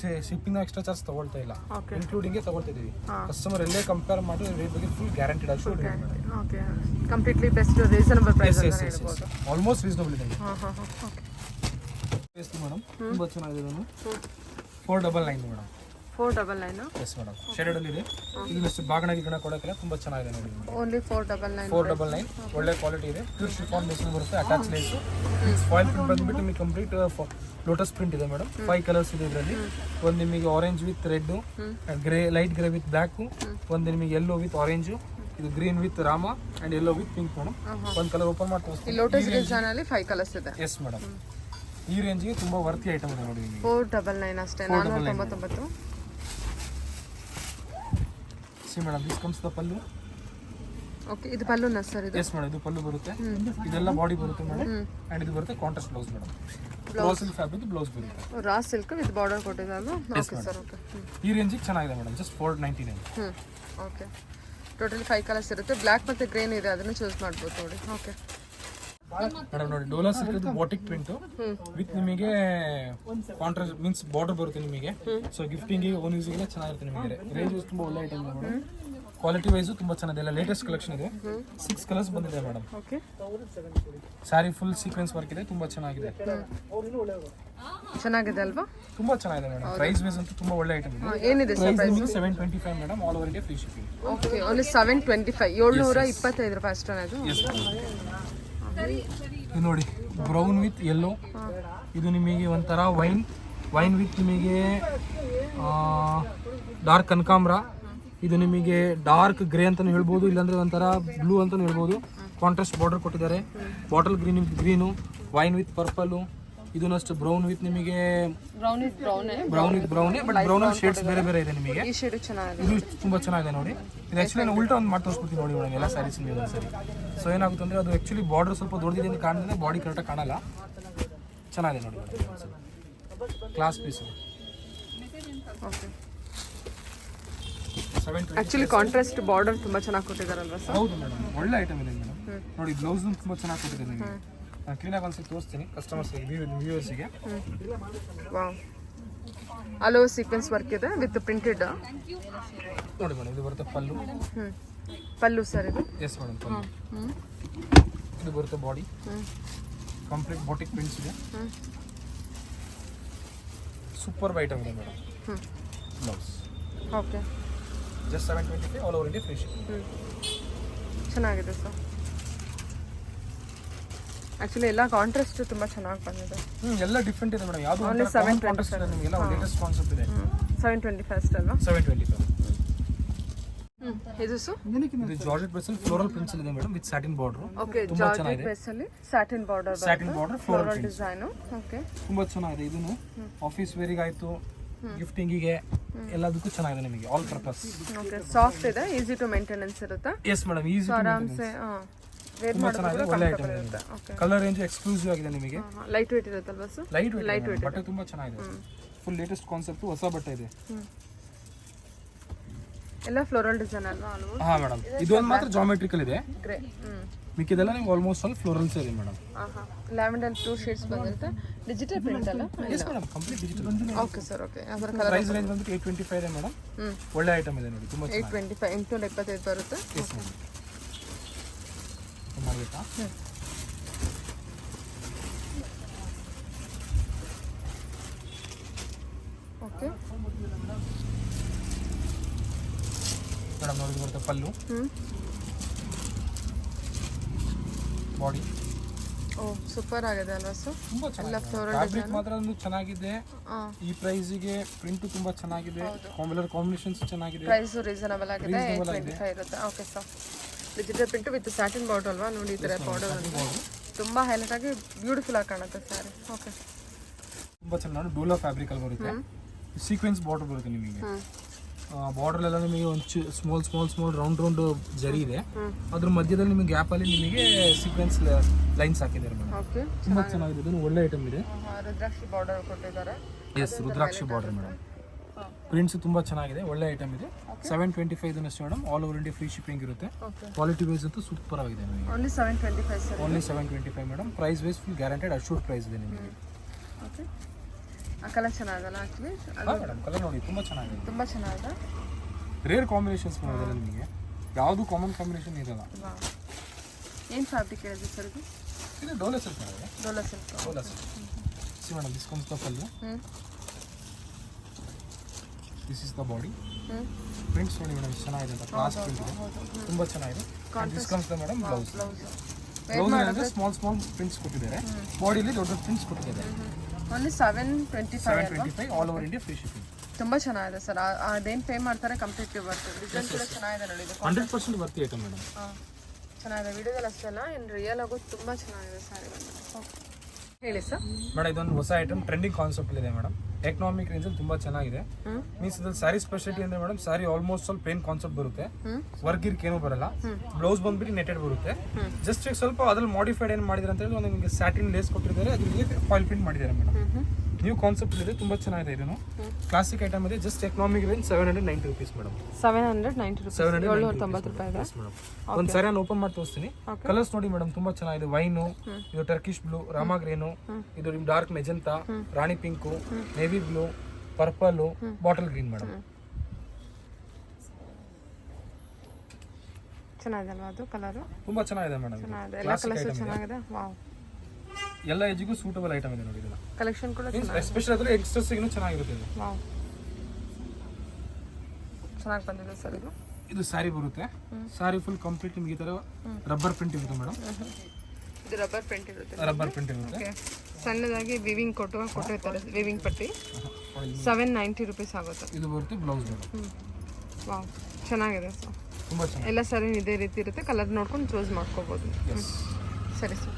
ಎಕ್ಸ್ಟ್ರಾ ಚಾರ್ಜ್ ತಗೊಳ್ತಾ ಇಲ್ಲ, ಇನ್ಕ್ಲೂಡಿಂಗ್ ತಗೊಳ್ತಾ ಇದೀವಿ. ಕಸ್ಟಮರ್ ಎಲ್ಲೇ ಕಂಪೇರ್ ಮಾಡಿ ರೇಟ್ ಬಗ್ಗೆ ಫುಲ್ ಗ್ಯಾರಂಟಿಡ್ ಆಗಿ. Okay, completely best reasonable price ಅಂತ ಹೇಳ್ಬೋದು. ಆಲ್ಮೋಸ್ಟ್ ರೀಸನಬಲ್ ಇದೆ ಮೇಡಮ್. ತುಂಬಾ ಚೆನ್ನಾಗಿದೆ. 499 ಮೇಡಮ್. 499. ಎಸ್ ಮೇಡಮ್, ಶೇಡೆಡ್ ಅಲ್ಲಿ ಇದೆ. ಇದನ್ನಷ್ಟು ಬಾಗಣ ಗಿಗಣ ಕೊಡೋಕ್ಕೆಲ್ಲ ತುಂಬಾ ಚೆನ್ನಾಗಿದೆ ನೋಡಿ. ಓನ್ಲಿ 499. 499 ಒಳ್ಳೆ ಕ್ವಾಲಿಟಿ ಇದೆ. ಪ್ಯೂರ್ ಶಿಫಾನ್ ಮೆಷಿನ್ ಬರುತ್ತೆ, ಅಟ್ಯಾಚ್ ಲೇಸ್. ಫಾಯಿಲ್ ಪ್ರಿಂಟ್ ಬಂದ್ಬಿಟ್ಟು ನಿಮಗೆ ಕಂಪ್ಲೀಟ್ ಲೋಟಸ್ ಪ್ರಿಂಟ್ ಇದೆ ಮೇಡಮ್. 5 ಕಲರ್ಸ್ ಇದೆ ಇದರಲ್ಲಿ. ಒಂದು ನಿಮಗೆ orange with red, grey, light grey with black, ಒಂದು ನಿಮಗೆ ಯೆಲ್ಲೋ ವಿತ್ ಆರೆಂಜ್, ಇದು ಗ್ರೀನ್ ವಿತ್ ರಾಮ and yellow with pink madam. ಒಂದು ಕಲರ್ ಓಪನ್ ಮಾಡಿ ತೋರಿಸ್ತೀನಿ. ಲೋಟಸ್ ಡಿಸೈನ್ ಅಲ್ಲಿ 5 ಕಲರ್ಸ್ ಇದೆ. ಎಸ್ ಮೇಡಮ್, ಈ ರೇಂಜ್ಗೆ ತುಂಬಾ ವರ್ತಿ ಐಟಮ್ ಇದೆ ನೋಡಿ. 499 ಅಷ್ಟೇ, 499. Madam this comes the pallu. Okay, ಇದು ಪಲ್ಲುನಾ ಸರ್ ಇದು? ಎಸ್ ಮೇಡಮ್, ಇದು ಪಲ್ಲು ಬರುತ್ತೆ. ಇದೆಲ್ಲ ಬಾಡಿ ಬರುತ್ತೆ ಮೇಡಮ್. ಅಂಡ್ ಇದು ಬರುತ್ತೆ contrast blouse madam. Raw silk fabric blouse ಬರುತ್ತೆ. ರಾ ಸಿಲ್ಕ್ ವಿತ್ ಬಾರ್ಡರ್ ಕೊಟ್ಟಿದ್ದಲ್ಲ. Okay sir, okay. ಈ ರೇಂಜಿಗೆ ಚೆನ್ನಾಗಿದೆ madam, just 499. Okay, totally 5 colours ಇರುತ್ತೆ. ಬ್ಲ್ಯಾಕ್ ಮತ್ತೆ ಗ್ರೀನ್ ಇದೆ, ಅದನ್ನು ಚೂಸ್ ಮಾಡ್ಬೋದು ನೋಡಿ. ಓಕೆ ಮೇಡಮ್ ನೋಡಿ, dola silk batik print with ನಿಮಗೆ ಕಾಂಟ್ರಾಸ್ಟ್ ಮೀನ್ಸ್ ಬಾರ್ಡರ್ ಬರುತ್ತೆ ನಿಮಗೆ. ಸೊ ಗಿಫ್ಟಿಂಗ್ ಓನ್ ಯೂಸಿಗೆ ಚೆನ್ನಾಗಿರುತ್ತೆ ನಿಮಗೆ. ರೇಂಜ್ ತುಂಬಾ ಒಳ್ಳೆ ಐಟಮ್ ಇದೆ ಮೇಡಮ್. ಕ್ವಾಲಿಟಿ ವೈಸು ತುಂಬಾ ಚೆನ್ನಾಗಿದೆ. ಎಲ್ಲ ಲೇಟೆಸ್ಟ್ ಕಲೆಕ್ಷನ್ ಇದೆ. 6 ಕಲರ್ಸ್ ಬಂದಿದೆ madam. Okay, sari full sequence work ಇದೆ, ತುಂಬಾ ಚೆನ್ನಾಗಿದೆ. ಚೆನ್ನಾಗಿದೆ ಅಲ್ವಾ? ತುಂಬಾ ಚೆನ್ನಾಗಿದೆ ಮೇಡಮ್. ಪ್ರೈಸ್ ವೈಸ್ ಅಂತೂ ತುಂಬಾ ಒಳ್ಳೆ ಐಟಮ್ ಇದೆ. ಏನಿದೆ sir price? 725 madam, all over India free shipping. Okay, only 725. 725 ರೂಪಾಯಿ ಅಷ್ಟೇ ಇದು. ಇದು ನೋಡಿ, ಬ್ರೌನ್ ವಿತ್ ಯೆಲ್ಲೋ. ಇದು ನಿಮಗೆ ಒಂಥರ ವೈನ್ ವಿತ್ ನಿಮಗೆ ಡಾರ್ಕ್ ಕನಕಾಂಬ್ರ. ಇದು ನಿಮಗೆ ಡಾರ್ಕ್ ಗ್ರೇ ಅಂತಲೂ ಹೇಳ್ಬೋದು, ಇಲ್ಲಾಂದ್ರೆ ಒಂಥರ ಬ್ಲೂ ಅಂತಲೂ ಹೇಳ್ಬೋದು. ಕಾಂಟ್ರಾಸ್ಟ್ ಬಾರ್ಡರ್ ಕೊಟ್ಟಿದ್ದಾರೆ. Bottle green with green, wine with purple. ಇದನ್ನಷ್ಟು ಬ್ರೌನ್ ವಿತ್ ನಿಮಗೆ ಬ್ರೌನ್ ವಿತ್ ಬ್ರೌನೇ, ಬಟ್ ಬ್ರೌನ್ ಶೇಡ್ಸ್ ಬೇರೆ ಬೇರೆ ಇದೆ ನಿಮಗೆ. ಇದು ತುಂಬಾ ಚೆನ್ನಾಗಿದೆ ನೋಡಿ. ಇದು ಆಕ್ಚುಲಿ ನಾನು ಉಲ್ಟಾ ಒಂದು ಮಾಡಿ ತೋರಿಸ್ಬಿಡ್ತೀನಿ ನೋಡಿ ಮೇಡಮ್, ಎಲ್ಲ ಸ್ಯಾರೀಸ್ ನೀವು ಒಂದ್ಸರಿ. ಸೊ ಏನಾಗುತ್ತೆ ಅಂದರೆ ಅದು ಆ್ಯಕ್ಚುಲಿ ಬಾರ್ಡರ್ ಸ್ವಲ್ಪ ದೊಡ್ಡದಿದೆ ಅಂತ ಕಾಣಿದ್ರೆ ಬಾಡಿ ಕರೆಕ್ಟಾಗಿ ಕಾಣಲ್ಲ. ಚೆನ್ನಾಗಿದೆ ನೋಡಿ class piece. Actually contrast border ತುಂಬಾ ಚೆನ್ನಾಗಿ ಕೊಟ್ಟಿದ್ದಾರಲ್ವಾ ಸರ್? ಹೌದು ಮೇಡಮ್, ಒಳ್ಳೆ ಐಟಮ್ ಇದೆ ಮೇಡಮ್. ನೋಡಿ ಬ್ಲೌಸ್ ತುಂಬಾ ಚೆನ್ನಾಗಿ ಕೊಟ್ಟಿದ್ದಾರೆ ನಿಮಗೆ. ನಾನು ಕ್ಲೀನಾಗಿ ಒಂದ್ಸರಿ ತೋರಿಸ್ತೀನಿ ಕಸ್ಟಮರ್ಸ್ಗೆ, ವ್ಯೂವರ್ಸ್ಗೆ. ವಾವ್, ಅಲೋ ಸೀಕ್ವೆನ್ಸ್ ವರ್ಕ್ ಇದೆ ವಿತ್ ಪ್ರಿಂಟೆಡ್. ನೋಡಿ ಮೇಡಮ್, ಇದು ಬರುತ್ತೆ ಪಲ್ಲು. ಪಲ್ಲು ಸರ್ ಇದು? ಎಸ್ ಮೇಡಮ್, ಪಲ್ಲು. ಇದು ಬರುತ್ತೆ ಬಾಡಿ, ಕಂಪ್ಲೀಟ್ ಬಾಟಿಕ್ ಪ್ರಿಂಟ್ಸ್ ಇದೆ. ಸೂಪರ್ ಐಟಮ್ ಇದೆ madam. Blouse okay, just 725, all over India free shipping. ಚೆನ್ನಾಗಿದೆ ಸರ್. ಆಕ್ಚುಲಿ ಎಲ್ಲ ಕಾಂಟ್ರಾಸ್ಟ್ ತುಂಬಾ ಚೆನ್ನಾಗಿ ಬಂದಿದೆ. ಎಲ್ಲ ಡಿಫರೆಂಟ್ ಇದೆ ಮೇಡಮ್. ಯಾವುದು ಕಾಂಟ್ರಾಸ್ಟ್ ಇದೆ ನಿಮಗೆ, ಎಲ್ಲ ಲೇಟೆಸ್ಟ್ ಕಾನ್ಸೆಪ್ಟ್ ಇದೆ. 725 ಅಲ್ವಾ? 725. ಇದು ಸು ಇದು ಜಾರ್ಜೆಟ್ ಬೇಸ್ ಅಲ್ಲಿ ಫ್ಲೋರಲ್ ಪ್ರಿಂಟ್ಸ್ ಇದೆ madam, with satin border. Okay, georgette base ಅಲ್ಲಿ satin border floral design. Okay, ತುಂಬಾ ಚೆನ್ನಾಗಿದೆ. ಇದನ್ನು ಆಫೀಸ್ ವೇರಿಗೆ ಆಯ್ತು, ಗಿಫ್ಟಿಂಗಿಗೆ ಎಲ್ಲದಕ್ಕೂ ಚೆನ್ನಾಗಿದೆ ನಿಮಗೆ, ಆಲ್ ಪರ್ಪಸ್. ಓಕೆ, ಸಾಫ್ಟ್ ಇದೆ, ಈಸಿ ಟು ಮೇಂಟೆನೆನ್ಸ್ ಇರುತ್ತೆ. ಎಸ್ ಮೇಡಮ್, ಈಸಿ ಆರಾಮ್ಸೆ ವೇರ್ ಚೆನ್ನಾಗಿದೆ, ಒಳ್ಳೆ ಐಟಮ್ ಇದೆ. ಕಲರ್ ರೇಂಜ್ ಎಕ್ಸ್ಕ್ಲೂಸಿವ್ ಆಗಿದೆ ನಿಮಗೆ. ಲೈಟ್ ವೇಟ್ ಇರುತ್ತಲ್ವಾ ಸರ್? ಲೈಟ್ ವೇಟ್ ಬಟ್ಟೆ ತುಂಬಾ ಚೆನ್ನಾಗಿದೆ. ಫುಲ್ ಲೇಟೆಸ್ಟ್ ಕಾನ್ಸೆಪ್ಟ್, ಹೊಸ ಬಟ್ಟೆ ಇದೆ. ಎಲ್ಲ ಫ್ಲೋರಲ್ ಡಿಸೈನ್ ಅಲ್ವಾ ಆಲ್ಮೋಸ್ಟ್? ಹಾಂ ಮೇಡಮ್, ಇದೊಂದು ಮಾತ್ರ ಜಾಮೆಟ್ರಿಕಲ್ ಇದೆ, ಗ್ರೇ. ಮಿಕ್ಕಿದೆಲ್ಲ ನೀವು ಆಲ್ಮೋಸ್ಟ್ ಆಲ್ ಫ್ಲೋರಲ್ಸ್ ಇದೆ ಮೇಡಮ್. ಲ್ಯಾವೆಂಡರ್ 2 ಶೇಡ್ಸ್ ಬಂದಿರುತ್ತೆ. ಡಿಜಿಟಲ್ ಪ್ರಿಂಟ್ ಅಲ್ಲ? Yes madam, complete digital. Okay sir, okay. ಅದರ ಕಲರ್ ಪ್ರೈಸ್ ರೇಂಜ್ ಬಂದ್ಬಿಟ್ಟು 825 ಇದೆ ಮೇಡಮ್. ಒಳ್ಳೆ ಐಟಮ್ ಇದೆ ನೋಡಿ, ತುಂಬ 825 875 ಬರುತ್ತೆ. Yes madam. ಮಾಡಬೇಕಾ? ಓಕೆ ಮೇಡಮ್ ನೋಡಿ ಬರುತ್ತೆ ಪಲ್ಲು, ಬಾಡಿ. ಓ ಸೂಪರ್ ಆಗಿದೆ ಅಲ್ವಾ ಸರ್? ತುಂಬಾ ಚೆನ್ನಾಗಿದೆ. ಫ್ಯಾಬ್ರಿಕ್ ಮಾತ್ರ ಒಂದು ಚೆನ್ನಾಗಿದೆ, ಈ ಪ್ರೈಸಿಗೆ ಪ್ರಿಂಟ್ ತುಂಬಾ ಚೆನ್ನಾಗಿದೆ, ಕಲರ್ ಕಾಂಬಿನೇಷನ್ಸ್ ಚೆನ್ನಾಗಿದೆ, ಪ್ರೈಸ್ ರೀಸನಬಲ್ ಆಗಿದೆ. 825 ಇರುತ್ತೆ. Okay sir. Digital print with satin border ಅಲ್ವಾ? ನೋಡಿ ಈ ಥರ ಬಾರ್ಡರ್ ತುಂಬಾ ಹೈಲೈಟ್ ಆಗಿ ಬ್ಯೂಟಿಫುಲ್ ಆಗಿ ಕಾಣುತ್ತೆ ಸ್ಯಾರಿ. ಓಕೆ, ತುಂಬಾ ಚೆನ್ನಾಗಿ ಡೂಲಾ ಫ್ಯಾಬ್ರಿಕ್ ಅಲ್ಲಿ ಬರುತ್ತೆ. ಸೀಕ್ವೆನ್ಸ್ ಬಾರ್ಡರ್ ಬರುತ್ತೆ ನಿಮಗೆ. ಬಾರ್ಡರ್ ಎಲ್ಲ ನಿಮಗೆ ಒಂದು ಸ್ಮಾಲ್ ರೌಂಡ್ ಜರಿ ಇದೆ, ಅದ್ರ ಮಧ್ಯದಲ್ಲಿ ನಿಮಗೆ ಗ್ಯಾಪ್ ಅಲ್ಲಿ ನಿಮಗೆ ಸೀಕ್ವೆನ್ಸ್ ಲೈನ್ಸ್ ಹಾಕಿದ್ದಾರೆ ಮೇಡಮ್. ಓಕೆ, ತುಂಬಾ ಚೆನ್ನಾಗಿದೆ, ಇದು ಒಳ್ಳೆ ಐಟಮ್ ಇದೆ. ರುದ್ರಾಕ್ಷಿ ಬಾರ್ಡರ್ ಕೊಟ್ಟಿದ್ದಾರೆ. ಎಸ್, ರುದ್ರಾಕ್ಷಿ ಬಾರ್ಡರ್ ಮೇಡಮ್. ಪ್ರಿಂಟ್ಸ್ ತುಂಬಾ ಚೆನ್ನಾಗಿದೆ, ಒಳ್ಳೆ ಐಟಮ್ ಇದೆ. 725 ಇದನ್ನಷ್ಟು madam. All over India free shipping ಇರುತ್ತೆ. ಕ್ವಾಲಿಟಿ ವೈಸ್ ಅಂತೂ ಸೂಪರ್ ಆಗಿದೆ ನಿಮಗೆ. Only 725 sir. Only 725 madam. Price wise full guaranteed assured price ಇದೆ ನಿಮಗೆ. ಓಕೆ, ಆ ಕಲರ್ ಚೆನ್ನಾಗಲ್ಲ ಆಕ್ಚುಲಿ? ಮೇಡಮ್ ಕಲರ್ ನೋಡಿ ತುಂಬಾ ಚೆನ್ನಾಗಿದೆ, ತುಂಬಾ ಚೆನ್ನಾಗಿದೆ. ರೇರ್ ಕಾಂಬಿನೇಷನ್ಸ್ ಮಾಡೋದಲ್ಲ ನಿಮಗೆ, ಯಾವುದು ಕಾಮನ್ ಕಾಂಬಿನೇಷನ್ ಇರಲ್ಲ. ಏನು ಫ್ಯಾಬ್ರಿಕ್ ಹೇಳಿದೆ ಸರ್ ಇದು? ಇದು ಡೋಲಾ ಸಿಲ್ಕ್ ಮಾಡಿದೆ. Dhola silk. Dhola silk. C madam, this comes the pallu. This is the body. Prints ನೋಡಿ ಮೇಡಮ್, ಚೆನ್ನಾಗಿದೆ ಅಂತ. ಕ್ಲಾಸ್ ಪ್ರಿಂಟ್ ಇದೆ, ತುಂಬಾ ಚೆನ್ನಾಗಿದೆ. This comes the madam blouse. Blouse ಅಂದ್ರೆ ಸ್ಮಾಲ್ ಪ್ರಿಂಟ್ಸ್ ಕೊಟ್ಟಿದ್ದಾರೆ, ಬಾಡಿಲಿ ದೊಡ್ಡ ಪ್ರಿಂಟ್ಸ್ ಕೊಟ್ಟಿದ್ದಾರೆ. Only 725 all over India free shipping. ತುಂಬಾ ಚೆನ್ನಾಗಿದೆ ಸರ್. ಅದೇನು ಪೇ ಮಾಡ್ತಾರೆ ಕಂಪ್ಲೀಟ್ಲಿ ಬರ್ತದೆ. ಡಿಸೈನ್ ಕೂಡ ಚೆನ್ನಾಗಿದೆ ನೋಡಿ, ಇದು 100% ಬರ್ತಿ ಐಟಮ್ ಮೇಡಮ್. ಚೆನ್ನಾಗಿದೆ. ವಿಡಿಯೋದಲ್ಲಿ ಅಷ್ಟೇ ಅಲ್ಲ, ಇನ್ನು ರಿಯಲ್ ಆಗೋದು ತುಂಬಾ ಚೆನ್ನಾಗಿದೆ ಸಾರಿ. ಹೇಳಿ ಸರ್. ಮೇಡಮ್ ಇದೊಂದು ಹೊಸ ಐಟಮ್, ಟ್ರೆಂಡಿಂಗ್ ಕಾನ್ಸೆಪ್ಟ್ ಇದೆ ಮೇಡಮ್. ಎಕನಾಮಿಕ್ ರೇಂಜ್ ಅಲ್ಲಿ ತುಂಬಾ ಚೆನ್ನಾಗಿದೆ. ಮೀನ್ಸ್ ಇದ್ರಲ್ಲಿ ಸ್ಯಾರಿ ಸ್ಪೆಷಾಲಿಟಿ ಅಂದ್ರೆ ಮೇಡಮ್, ಸ್ಯಾರಿ ಆಲ್ಮೋಸ್ಟ್ ಸ್ವಲ್ಪ ಪ್ಲೇನ್ ಕಾನ್ಸೆಪ್ಟ್ ಬರುತ್ತೆ, ವರ್ಕ್ ಗಿರ್ಕ್ ಏನೂ ಬರಲ್ಲ. ಬ್ಲೌಸ್ ಬಂದ್ಬಿಟ್ಟು ನೆಟೆಡ್ ಬರುತ್ತೆ. ಜಸ್ಟ್ ಸ್ವಲ್ಪ ಅದ್ರಲ್ಲಿ ಮಾಡಿಫೈಡ್ ಏನು ಮಾಡಿದ್ರೆ ಅಂತ ಹೇಳಿ ನಿಮಗೆ ಸ್ಯಾಟಿನ್ ಲೇಸ್ ಕೊಟ್ಟಿದ್ದಾರೆ, ಅದ್ರಲ್ಲಿ ಫಾಯಿಲ್ ಪ್ರಿಂಟ್ ಮಾಡಿದ್ದಾರೆ ಮೇಡಮ್. ನ್ಯೂ ಕಾನ್ಸೆಪ್ಟ್ ಇದೆ, ತುಂಬಾ ಚೆನ್ನಾಗಿದೆ. ಇದನ್ನು ಕ್ಲಾಸಿಕ್ ಐಟಮ್ ಇದೆ. Just economic range 790 rupees madam. 790 rupees, 790 ರೂಪಾಯಿ ಇದೆ ಮೇಡಮ್. ಒಂದು ಸರಿ ನಾನು ಓಪನ್ ಮಾಡಿ ತೋರಿಸ್ತೀನಿ. ಕಲರ್ಸ್ ನೋಡಿ ಮೇಡಮ್, ತುಂಬಾ ಚೆನ್ನಾಗಿದೆ. ವೈನು, ಇದು ಟರ್ಕಿಶ್ ಬ್ಲೂ, ರಾಮಾ ಗ್ರೀನು, ಇದು ನಿಮ್ dark magenta, rani pink, navy blue, purple, bottle green madam. ಚೆನ್ನಾಗಿದೆ ಅಲ್ವಾ ಅದು ಕಲರ್? ತುಂಬಾ ಚೆನ್ನಾಗಿದೆ ಮೇಡಮ್. ಚೆನ್ನಾಗಿದೆ, ಎಲ್ಲ ಕಲರ್ಸ್ ಚೆನ್ನಾಗಿದೆ. ವಾವ್, ಎಲ್ಲ ಏಜಿಗೂ ಸೂಟಬಲ್ ಐಟಮ್ ಇದೆ ನೋಡಿ. ಇದನ್ನ ಕಲೆಕ್ಷನ್ ಕೂಡ ಚೆನ್ನಾಗಿದೆ, ಎಸ್ಪೆಷಲಿ ಅದ್ರ ಯಂಗ್ಸ್ಟರ್ಸ್ ಗೂ ಚೆನ್ನಾಗಿರುತ್ತೆ ಇದು. ವಾವ್, ಚೆನ್ನಾಗಿ ಬಂದಿದೆ ಸರ್. ಇದು ಸ್ಯಾರಿ ಬರುತ್ತೆ. ಸ್ಯಾರಿ ಫುಲ್ ಕಂಪ್ಲೀಟ್ ನಿಮಗೆ ಈ ತರ ರಬ್ಬರ್ ಪ್ರಿಂಟ್ ಇರುತ್ತೆ ಮೇಡಮ್. ಇದು ರಬ್ಬರ್ ಪ್ರಿಂಟ್ ಇರುತ್ತೆ. ರಬ್ಬರ್ ಪ್ರಿಂಟ್ ಇರುತ್ತೆ. ಸಣ್ಣದಾಗಿ ವಿವಿಂಗ್ ಕೊಟ್ಟಿರ್ತಾರೆ, ವಿವಿಂಗ್ ಪಟ್ಟಿ. 790 rupees ಆಗುತ್ತೆ. ಇದು ಬರುತ್ತೆ ಬ್ಲೌಸ್ ಮೇಡಮ್. ವಾವ್, ಚೆನ್ನಾಗಿದೆ ಸರ್. ತುಂಬಾ ಚೆನ್ನಾಗಿದೆ. ಎಲ್ಲ ಸರಿ ಇದೇ ರೀತಿ ಇರುತ್ತೆ, ಕಲರ್ ನೋಡ್ಕೊಂಡು ಚೂಸ್ ಮಾಡ್ಕೋಬಹುದು. ಸರಿ sir.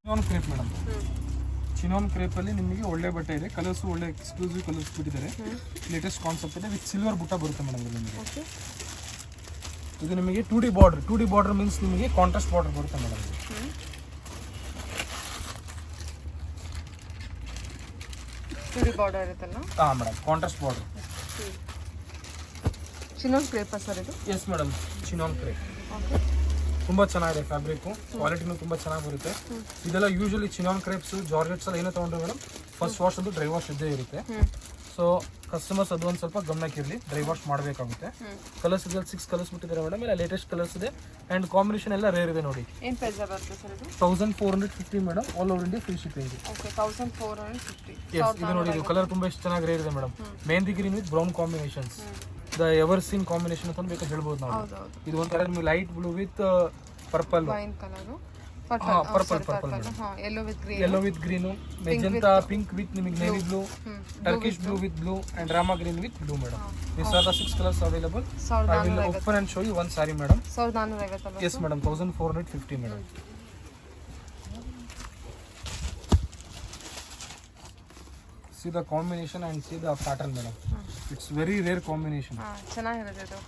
Chinon crepe madam. Chinon crepe ಅಲ್ಲಿ ನಿಮಗೆ ಒಳ್ಳೆ ಬಟ್ಟೆ ಇದೆ. ಕಲರ್ಸ್ ಒಳ್ಳೆ ಎಕ್ಸ್ಕ್ಲೂಸಿವ್ ಕಲರ್ಸ್ ಬಿಟ್ಟಿದ್ದಾರೆ. ಲೇಟೆಸ್ಟ್ ಕಾನ್ಸೆಪ್ಟ್ ಇದೆ, ವಿತ್ ಸಿಲ್ವರ್ ಬುಟ್ಟ ಬರುತ್ತೆ ಮೇಡಮ್ ನಿಮಗೆ. ಇದು ನಿಮಗೆ 2D border. 2D border means ನಿಮಗೆ ಕಾಂಟ್ರಾಸ್ಟ್ ಬಾರ್ಡರ್ ಬರುತ್ತೆ ಮೇಡಮ್. 2D ಬಾರ್ಡರ್ ಇರುತ್ತಲ್ಲ? ಹಾಂ madam, contrast border. Chinon crepe sir ಇದು? Yes madam, chinon crepe. ತುಂಬ ಚೆನ್ನಾಗಿದೆ ಫ್ಯಾಬ್ರಿಕ್ಕು, ಕ್ವಾಲಿಟಿನೂ ತುಂಬ ಚೆನ್ನಾಗಿ ಬರುತ್ತೆ. ಇದೆಲ್ಲ ಯೂಶಲಿ ಚಿನಾನ್ ಕ್ರೇಪ್ಸ್, ಜಾರ್ಜೆಟ್ಸ್ ಎಲ್ಲ ಏನೋ ತೊಗೊಂಡ್ರೆ ಮೇಡಮ್, ಫಸ್ಟ್ ವಾಶ್ ಅದು ಡ್ರೈ ವಾಶ್ ಇದ್ದೇ ಇರುತ್ತೆ. ಸೊ ಕಸ್ಟಮರ್ಸ್ ಅದು ಒಂದು ಸ್ವಲ್ಪ ಗಮನಕ್ಕಿರಲಿ, ಡ್ರೈ ವಾಶ್ ಮಾಡಬೇಕಾಗುತ್ತೆ. ಕಲರ್ಸ್ ಇದರಲ್ಲಿ 6 ಕಲರ್ಸ್ ಬಿಟ್ಟಿದ್ದಾರೆ ಮೇಡಮ್. ಎಲ್ಲ ಲೇಟೆಸ್ಟ್ ಕಲರ್ಸ್ ಇದೆ ಆ್ಯಂಡ್ ಕಾಂಬಿನೇಷನ್ ಎಲ್ಲ ರೇರ್ ಇದೆ ನೋಡಿ. ಏನು ಪ್ರೈಸ್ ಬರುತ್ತೆ ಸರ್ ಇದು? 1450 madam. All over India free shipping. Okay, 1450. ಇದು ನೋಡಿ, ಇದು ಕಲರ್ ತುಂಬ ಎಷ್ಟು ಚೆನ್ನಾಗಿ ರೇರ್ ಇದೆ madam. Mehndi green with brown combinations, the ever seen combination ಅಂತ ಬೇಕಾದ್ರೆ ಹೇಳ್ಬೋದು ನಾವು. ಇದು ಒಂಥರ ನಿಮಗೆ light blue with purple, wine colour, purple yellow with green, magenta pink with ನಿಮಗೆ navy blue, Turkish blue with blue and Rama green with blue madam. These are the 6 colors available. I will open and show you one saree madam. 1450. Yes madam, 1450 madam. See the combination and see the pattern madam. It's very rare combination. ಚೆನ್ನಾಗಿರುತ್ತೆ ಇದು.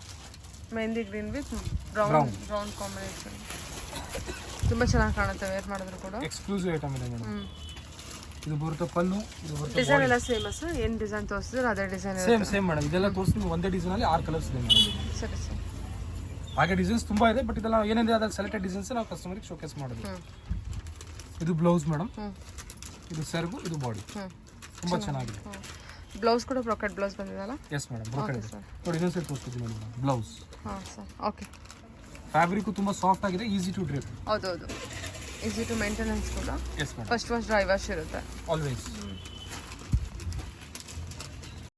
Mehndi green with brown combination. ತುಂಬಾ ಚೆನ್ನಾಗಿ ಕಾಣುತ್ತೆ wear ಮಾಡಿದ್ರು ಕೂಡ. Exclusive item ಇದೆ madam. ಇದು ಬರುತ್ತೆ ಪಲ್ಲು, ಇದು ಬರುತ್ತೆ ಡಿಸೈನ್ ಎಲ್ಲ ಸೇಮಸ್ ಏನು ಡಿಸೈನ್ ತೋರಿಸಿದ್ರೆ ಅದೇ ಡಿಸೈನ್ ಸೇಮ್ ಮೇಡಮ್. ಇದೆಲ್ಲ ತೋರಿಸ್ತೀನಿ ಒಂದೇ ಡಿಸೈನ್ ಅಲ್ಲಿ 6 ಕಲರ್ಸ್ ಇದೆ ಮೇಡಮ್. ಸರಿ ಸರ್. ಹಾಗೆ ಡಿಸೈನ್ಸ್ ತುಂಬಾ ಇದೆ, ಬಟ್ ಇದೆಲ್ಲ ಏನಿದೆ ಅದ್ರಲ್ಲಿ ಸೆಲೆಕ್ಟೆಡ್ ಡಿಸೈನ್ಸ್ ನಾವು ಕಸ್ಟಮರ್ಗೆ ಶೋಕೇಸ್ ಮಾಡೋದು. ಇದು ಬ್ಲೌಸ್ ಮೇಡಮ್, ಇದು ಸರ್ಗು, ಇದು ಬಾಡಿ ತುಂಬಾ ಚೆನ್ನಾಗಿದೆ. ಬ್ಲೌಸ್ ಕೂಡ ಬ್ರೊಕೆಟ್ ಬ್ಲೌಸ್ ಬಂದಿದೆಯಲ್ಲ? ಎಸ್ ಮೇಡಮ್, ಬ್ರೊಕೆಟ್ ಇದೆ ನೋಡಿ. ಇನ್ನೊಂದು ಸೈಡ್ ತೋರಿಸ್ತೀನಿ ನೋಡಿ ಮೇಡಮ್. ಬ್ಲೌಸ್ ಹಾಂ ಸರ್. ಓಕೆ. ಫ್ಯಾಬ್ರಿಕ್ ತುಂಬಾ ಸಾಫ್ಟ್ ಆಗಿದೆ, ಈಸಿ ಟು ಡ್ರೇಪ್. ಹೌದೌದು, ಈಸಿ ಟು ಮೇಂಟೆನೆನ್ಸ್ ಕೂಡ. Yes madam. First dry wash ಇರುತ್ತೆ ಆಲ್ವೇಸ್.